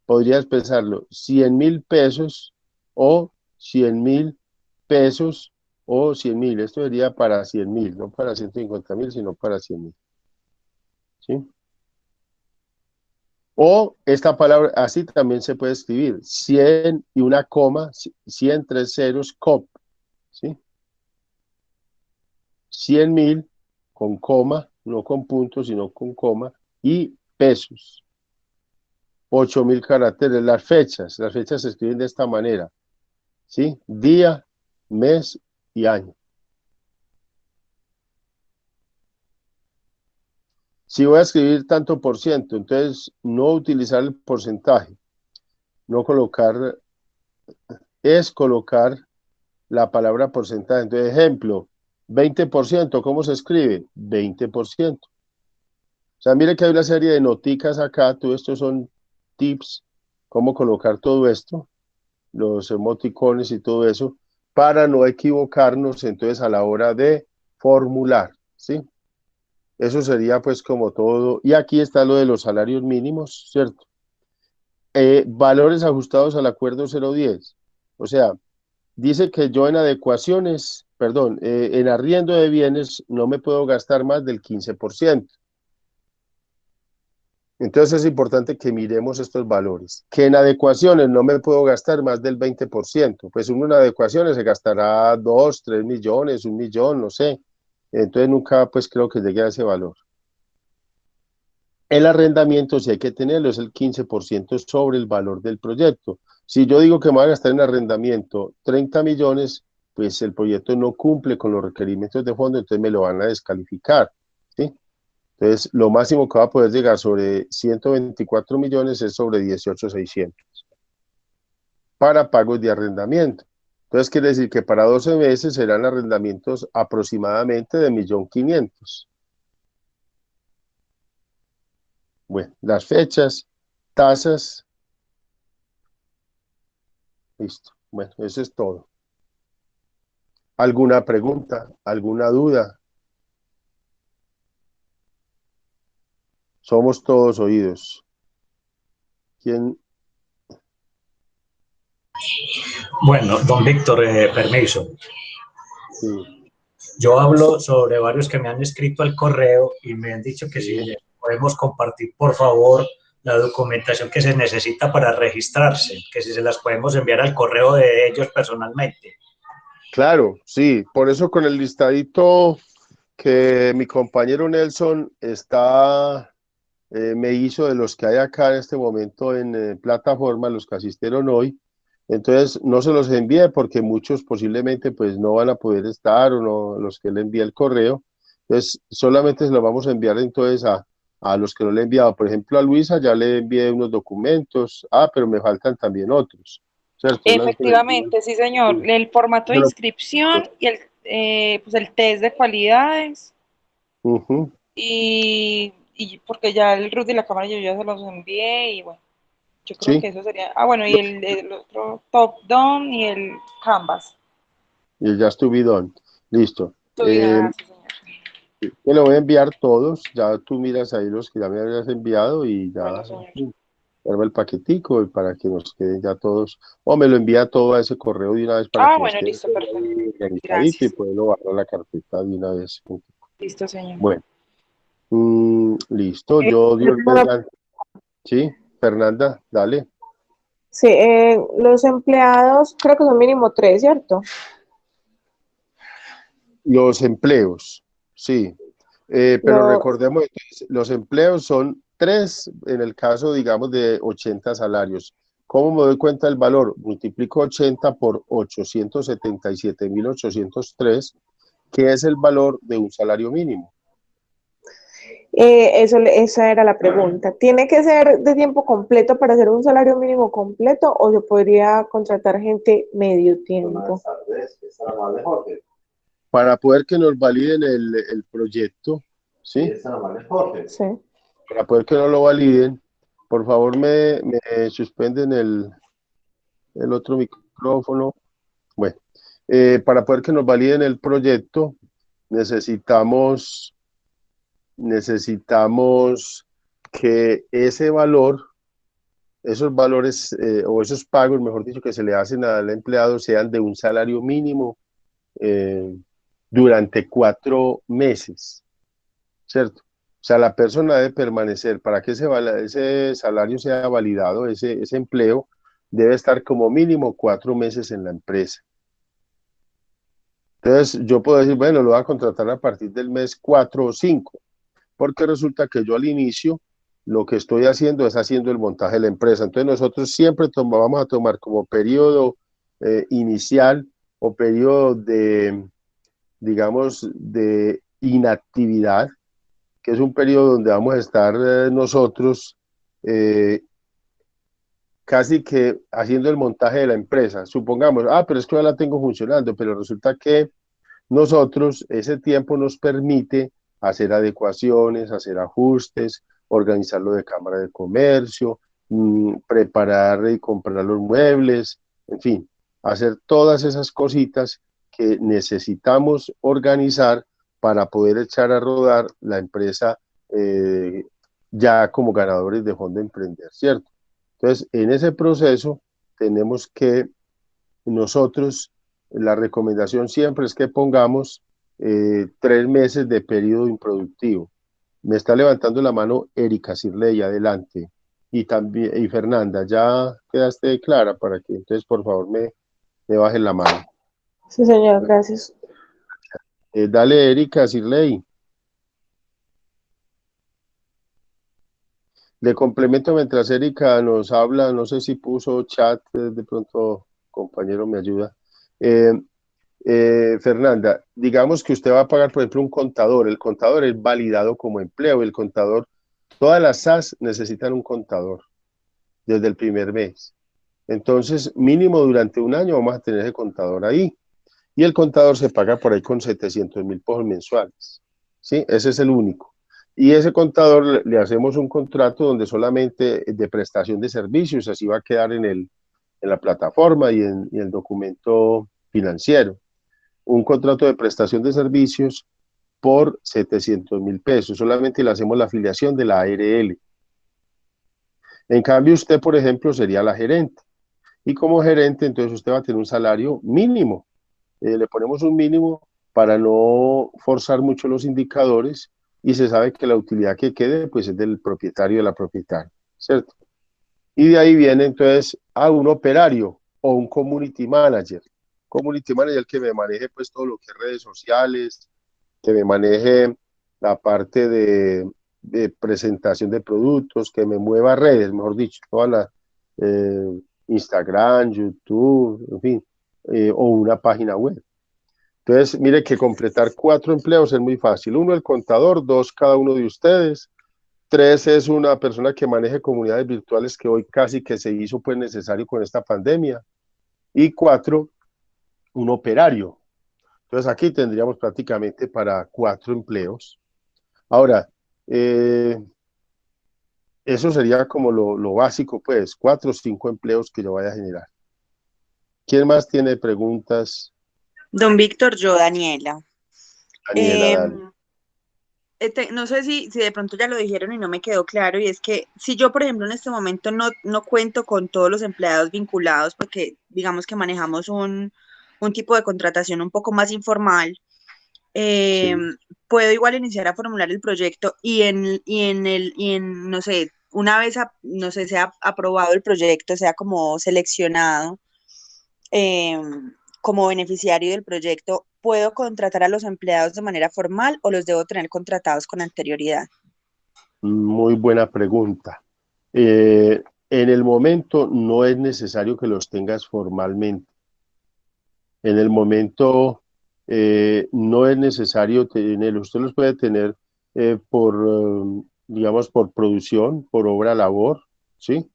podrías pensarlo, 100.000 pesos o 100.000 pesos o 100.000. Esto sería para 100.000, no para 150.000, sino para 100.000. ¿Sí? O esta palabra, así también se puede escribir, 100 y una coma, 100, 3 ceros, COP. ¿Sí? 100.000 con coma, no con punto, sino con coma, y pesos. 8.000 caracteres. Las fechas se escriben de esta manera, ¿sí? Día, mes y año. Si voy a escribir tanto por ciento, entonces no utilizar el porcentaje, no colocar, es colocar la palabra porcentaje. Entonces, ejemplo, 20%, ¿cómo se escribe? 20%. O sea, mire que hay una serie de noticas acá, todo esto son tips, cómo colocar todo esto. los emoticones y todo eso, para no equivocarnos entonces a la hora de formular, ¿sí? Eso sería pues como todo. Y aquí está lo de los salarios mínimos, ¿cierto? Valores ajustados al acuerdo 010. O sea, dice que yo en adecuaciones, perdón, en arriendo de bienes no me puedo gastar más del 15%. Entonces es importante que miremos estos valores. Que en adecuaciones no me puedo gastar más del 20%. Pues uno en adecuaciones se gastará 2, 3 millones, 1 millón, no sé. Entonces nunca pues creo que llegue a ese valor. El arrendamiento, si hay que tenerlo, es el 15% sobre el valor del proyecto. Si yo digo que me voy a gastar en arrendamiento 30 millones, pues el proyecto no cumple con los requerimientos de fondo, entonces me lo van a descalificar, ¿sí? Entonces, lo máximo que va a poder llegar sobre 124 millones es sobre 18,600 para pagos de arrendamiento. Entonces, quiere decir que para 12 meses serán arrendamientos aproximadamente de 1.500.000. Bueno, las fechas, tasas, listo. Bueno, eso es todo. ¿Alguna pregunta? ¿Alguna duda? Somos todos oídos. ¿Quién? Bueno, don Víctor, permiso. Sí. Yo hablo sobre varios que me han escrito al correo y me han dicho que si les podemos compartir, por favor, la documentación que se necesita para registrarse, que si se las podemos enviar al correo de ellos personalmente. Claro, sí. Por eso con el listadito que mi compañero Nelson me hizo de los que hay acá en este momento en plataforma, los que asistieron hoy. Entonces no se los envíe porque muchos posiblemente pues no van a poder estar o no, los que le envíe el correo. Entonces solamente se lo vamos a enviar entonces a los que no le he enviado. Por ejemplo, a Luisa ya le envié unos documentos. Pero me faltan también otros, ¿cierto? Efectivamente, sí, señor. El formato de Pero, inscripción y pues el test de cualidades. ujú. Y porque ya el root y la cámara yo ya se los envié y bueno, yo creo Sí, que eso sería. Ah, bueno, y el otro top down y el canvas. y ya estuve done. Listo. Tu vida, sí, señor. Te lo voy a enviar todos, ya tú miras ahí los que ya me habías enviado y Bueno, ya señor. arma el paquetico y para que nos queden ya todos, o me lo envía todo a ese correo de una vez para Ah, que bueno, esté listo, perfecto. organizadito y Gracias. poderlo bajar a la carpeta de una vez. Listo, señor. Bueno, listo, Eh, yo Dios bueno, mediante. Sí, Fernanda, dale. sí, los empleados creo que son mínimo 3, ¿cierto? Los empleos, sí. Pero Lo, recordemos que los empleos son 3 en el caso, digamos, de 80 salarios. ¿Cómo me doy cuenta del valor? Multiplico 80 por 877.803, que es el valor de un salario mínimo. esa era la pregunta. ¿Tiene que ser de tiempo completo para hacer un salario mínimo completo o se podría contratar gente medio tiempo? Para poder que nos validen el proyecto, ¿sí? Sí. Para poder que nos lo validen, por favor me suspenden el otro micrófono. Bueno, para poder que nos validen el proyecto, necesitamos que ese valor, esos valores o esos pagos, mejor dicho, que se le hacen al empleado sean de un salario mínimo eh, durante 4 meses, ¿cierto? O sea, la persona debe permanecer, para que ese salario sea validado, ese empleo, debe estar como mínimo 4 meses en la empresa. Entonces, yo puedo decir, bueno, lo voy a contratar a partir del mes 4 o 5, porque resulta que yo al inicio lo que estoy haciendo es haciendo el montaje de la empresa. Entonces, nosotros siempre vamos a tomar como periodo inicial o periodo de, digamos, de inactividad, que es un periodo donde vamos a estar nosotros eh, casi que haciendo el montaje de la empresa. Supongamos, pero es que ya la tengo funcionando, pero resulta que nosotros, ese tiempo nos permite hacer adecuaciones, hacer ajustes, organizarlo de Cámara de Comercio, preparar y comprar los muebles, en fin, hacer todas esas cositas que necesitamos organizar para poder echar a rodar la empresa ya como ganadores de Fondo Emprender, ¿cierto? Entonces, en ese proceso tenemos que nosotros, la recomendación siempre es que pongamos 3 meses de periodo improductivo. Me está levantando la mano Erika Sirley, adelante. Y también, y Fernanda, ya quedaste clara para que entonces por favor me bajen la mano. Sí, señor, gracias. Dale, Erika Sirley. Le complemento mientras Erika nos habla, no sé si puso chat, de pronto compañero me ayuda. Fernanda, digamos que usted va a pagar, por ejemplo, un contador. El contador es validado como empleo. El contador, todas las SAS necesitan un contador desde el primer mes. Entonces, mínimo durante un año vamos a tener ese contador ahí. Y el contador se paga por ahí con 700.000 pesos mensuales. ¿Sí? Ese es el único. Y ese contador le hacemos un contrato donde solamente de prestación de servicios, así va a quedar en la plataforma y en el documento financiero. Un contrato de prestación de servicios por 700.000 pesos. Solamente le hacemos la afiliación de la ARL. En cambio, usted, por ejemplo, sería la gerente. Y como gerente, entonces usted va a tener un salario mínimo. Le ponemos un mínimo para no forzar mucho los indicadores y se sabe que la utilidad que quede pues es del propietario de la propietaria, ¿cierto? Y de ahí viene entonces a un operario o un community manager. Community manager que me maneje pues todo lo que es redes sociales, que me maneje la parte de presentación de productos, que me mueva redes, mejor dicho, toda la Instagram, YouTube, en fin, o una página web. Entonces, mire que completar 4 empleos es muy fácil. 1, el contador, 2, cada uno de ustedes. 3 es una persona que maneje comunidades virtuales que hoy casi que se hizo pues necesario con esta pandemia. Y 4, un operario. Entonces aquí tendríamos prácticamente para 4 empleos. Ahora, eso sería como lo básico, pues, 4 o 5 empleos que yo vaya a generar. ¿Quién más tiene preguntas? Don Víctor, yo, Daniela. Daniela, Eh, dale. no sé si de pronto ya lo dijeron y no me quedó claro, y es que si yo, por ejemplo, en este momento no cuento con todos los empleados vinculados, porque digamos que manejamos un tipo de contratación un poco más informal, eh, Sí. puedo igual iniciar a formular el proyecto no sé, una vez, no sé, sea aprobado el proyecto, sea como seleccionado eh, como beneficiario del proyecto, ¿puedo contratar a los empleados de manera formal o los debo tener contratados con anterioridad? Muy buena pregunta. En el momento no es necesario que los tengas formalmente. En el momento no es necesario tenerlos. Usted los puede tener digamos, por producción, por obra labor, ¿sí?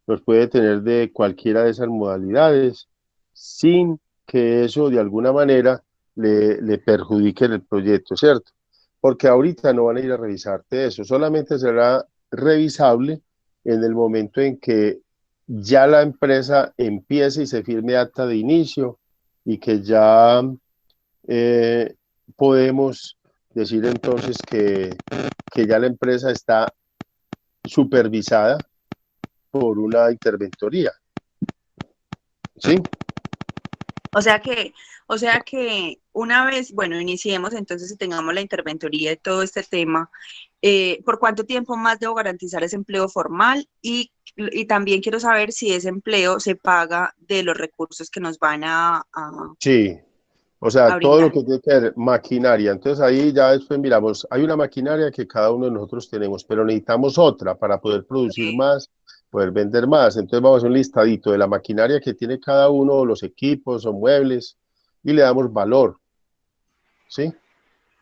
Los puede tener de cualquiera de esas modalidades, sin que eso de alguna manera le perjudique el proyecto, ¿cierto? Porque ahorita no van a ir a revisarte eso, solamente será revisable en el momento en que ya la empresa empiece y se firme acta de inicio y que ya eh, podemos decir entonces que ya la empresa está supervisada por una interventoría, ¿sí? O sea que una vez, bueno, iniciemos entonces y tengamos la interventoría de todo este tema, ¿por cuánto tiempo más debo garantizar ese empleo formal? Y también quiero saber si ese empleo se paga de los recursos que nos van Sí, o sea, a todo lo brindar. que tiene que ver maquinaria. Entonces ahí ya después miramos, hay una maquinaria que cada uno de nosotros tenemos, pero necesitamos otra para poder producir más, poder vender más. Entonces vamos a hacer un listadito de la maquinaria que tiene cada uno, los equipos o muebles, y le damos valor, ¿sí?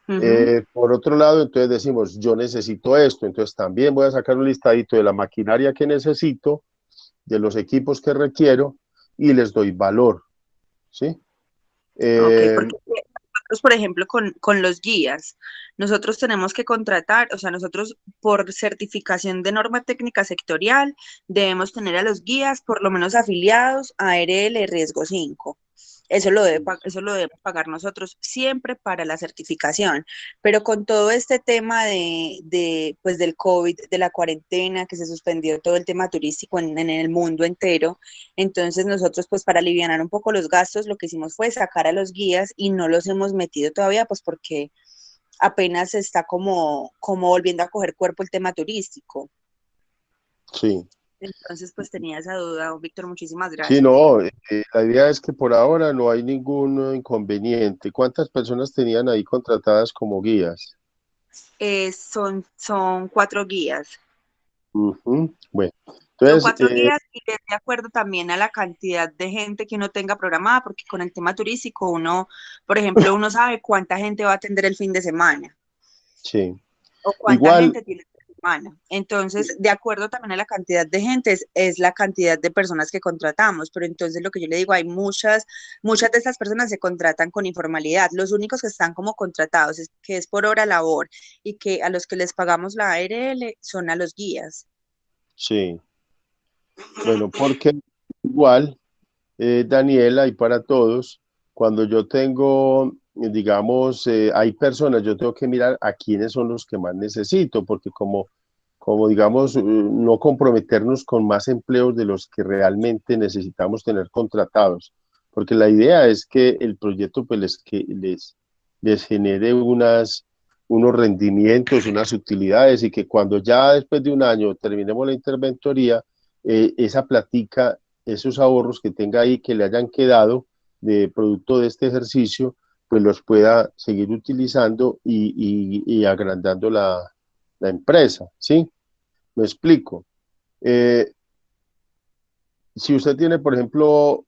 Ujú. Por otro lado, entonces decimos, yo necesito esto, entonces también voy a sacar un listadito de la maquinaria que necesito, de los equipos que requiero, y les doy valor, ¿sí? Ok, Eh, porque por ejemplo, con los guías, nosotros tenemos que contratar, o sea, nosotros por certificación de norma técnica sectorial debemos tener a los guías por lo menos afiliados a ARL Riesgo 5. Eso lo debemos pagar nosotros siempre para la certificación. Pero con todo este tema pues del COVID, de la cuarentena, que se suspendió todo el tema turístico en el mundo entero, entonces nosotros pues para alivianar un poco los gastos, lo que hicimos fue sacar a los guías y no los hemos metido todavía, pues porque apenas está como volviendo a coger cuerpo el tema turístico. Sí. Entonces, pues tenía esa duda, Víctor, muchísimas Sí, gracias. no, la idea es que por ahora no hay ningún inconveniente. ¿Cuántas personas tenían ahí contratadas como guías? Son 4 guías. Ujú. Bueno, Son entonces, 4 guías y es de acuerdo también a la cantidad de gente que uno tenga programada, porque con el tema turístico uno, por ejemplo, uno sabe cuánta gente va a atender el fin de semana sí, o cuánta igual, gente tiene esta semana. Entonces, de acuerdo también a la cantidad de gente, es la cantidad de personas que contratamos. Pero entonces lo que yo le digo, hay muchas de estas personas se contratan con informalidad. Los únicos que están como contratados, que es por hora labor y que a los que les pagamos la ARL son a los guías. sí. Bueno, porque igual, Daniela, y para todos, cuando yo tengo, digamos, hay personas, yo tengo que mirar a quiénes son los que más necesito, porque como digamos, no comprometernos con más empleos de los que realmente necesitamos tener contratados, porque la idea es que el proyecto pues les genere unos rendimientos, unas utilidades, y que cuando ya después de un año terminemos la interventoría, esa platica, esos ahorros que tenga ahí, que le hayan quedado de producto de este ejercicio, pues los pueda seguir utilizando y agrandando la empresa, ¿sí? Me explico. Si usted tiene, por ejemplo,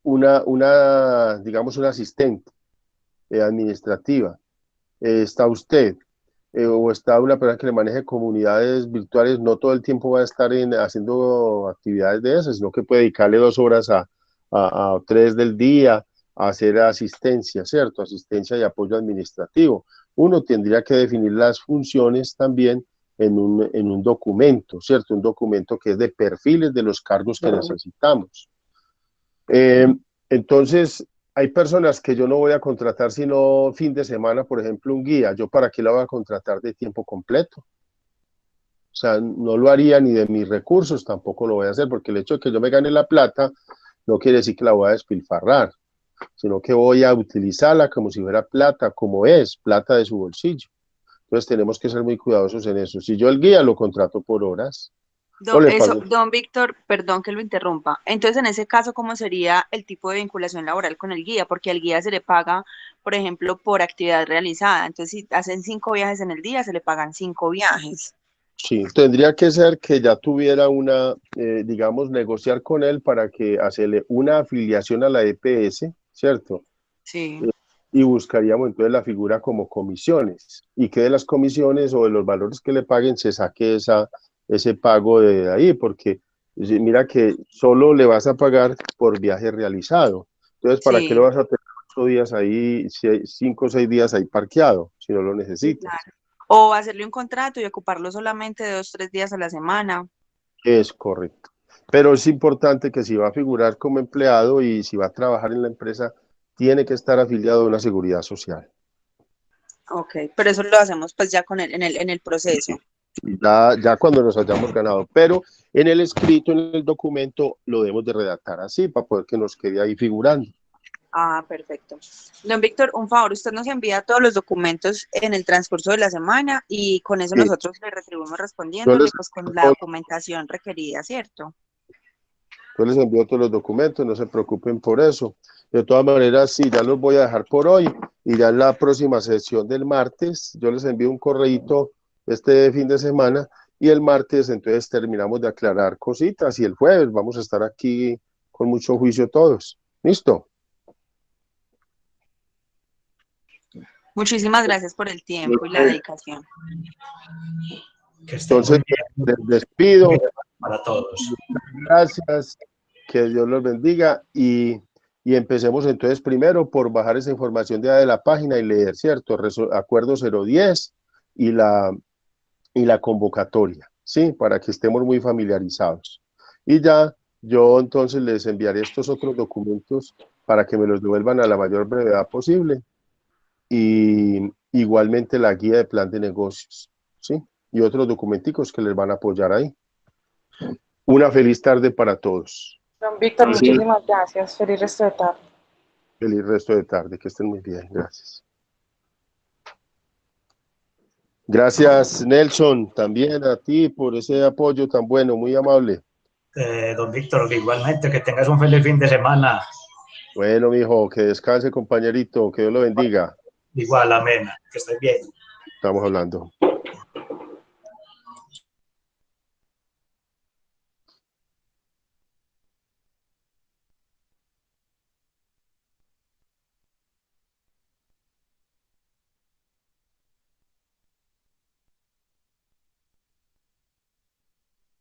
digamos, una asistente administrativa, está usted, o está una persona que le maneje comunidades virtuales, no todo el tiempo va a estar haciendo actividades de esas, sino que puede dedicarle 2 horas a 3 del día a hacer asistencia, ¿cierto? Asistencia y apoyo administrativo. Uno tendría que definir las funciones también en un documento, ¿cierto? Un documento que es de perfiles de los cargos que necesitamos. Entonces, hay personas que yo no voy a contratar sino fin de semana, por ejemplo, un guía. ¿Yo para qué la voy a contratar de tiempo completo? O sea, no lo haría ni de mis recursos, tampoco lo voy a hacer, porque el hecho de que yo me gane la plata no quiere decir que la voy a despilfarrar, sino que voy a utilizarla como si fuera plata, como es, plata de su bolsillo. Entonces tenemos que ser muy cuidadosos en eso. Si yo el guía lo contrato por horas, o le pago. Don Víctor, perdón que lo interrumpa. Entonces, en ese caso, ¿cómo sería el tipo de vinculación laboral con el guía? Porque al guía se le paga, por ejemplo, por actividad realizada. Entonces, si hacen 5 viajes en el día, se le pagan 5 viajes. Sí, tendría que ser que ya tuviera digamos, negociar con él para que hacerle una afiliación a la EPS, ¿cierto? Sí. Y buscaríamos entonces la figura como comisiones, y que de las comisiones o de los valores que le paguen se saque ese pago de ahí, porque mira que solo le vas a pagar por viaje realizado. Entonces, ¿para qué lo vas a tener 8 días ahí, 5 o 6 días ahí parqueado, si no lo necesitas? Claro. O hacerle un contrato y ocuparlo solamente 2 o 3 días a la semana. Es correcto. Pero es importante que si va a figurar como empleado y si va a trabajar en la empresa, tiene que estar afiliado a una seguridad social. Ok, pero eso lo hacemos pues ya en el proceso. Ya cuando nos hayamos ganado, pero en el escrito, en el documento, lo debemos de redactar así para poder que nos quede ahí figurando. Ah, perfecto. Don Víctor, un favor, usted nos envía todos los documentos en el transcurso de la semana y con eso Sí. nosotros le retribuimos respondiéndole pues con la documentación requerida, ¿cierto? Yo les envío todos los documentos, no se preocupen por eso. De todas maneras, sí, ya los voy a dejar por hoy, y ya en la próxima sesión del martes, yo les envío un correíto este fin de semana, y el martes entonces terminamos de aclarar cositas, y el jueves vamos a estar aquí con mucho juicio todos. ¿Listo? Muchísimas gracias por el tiempo y la dedicación. Entonces, les despido. Para todos. Gracias, que Dios los bendiga, y y empecemos entonces primero por bajar esa información de la página y leer, ¿cierto? Acuerdo 010 y la convocatoria, ¿sí? Para que estemos muy familiarizados. Y ya yo entonces les enviaré estos otros documentos para que me los devuelvan a la mayor brevedad posible. Y igualmente la guía de plan de negocios, ¿sí? Y otros documenticos que les van a apoyar ahí. Una feliz tarde para todos. Don Víctor, Gracias. muchísimas gracias. Feliz resto de tarde. Feliz resto de tarde, que estén muy bien, gracias. Gracias, Nelson, también a ti por ese apoyo tan bueno, muy amable. Don Víctor, igualmente, que tengas un feliz fin de semana. Bueno, mijo, que descanse, compañerito, que Dios lo bendiga. Igual, amén. Que estés bien. Estamos hablando.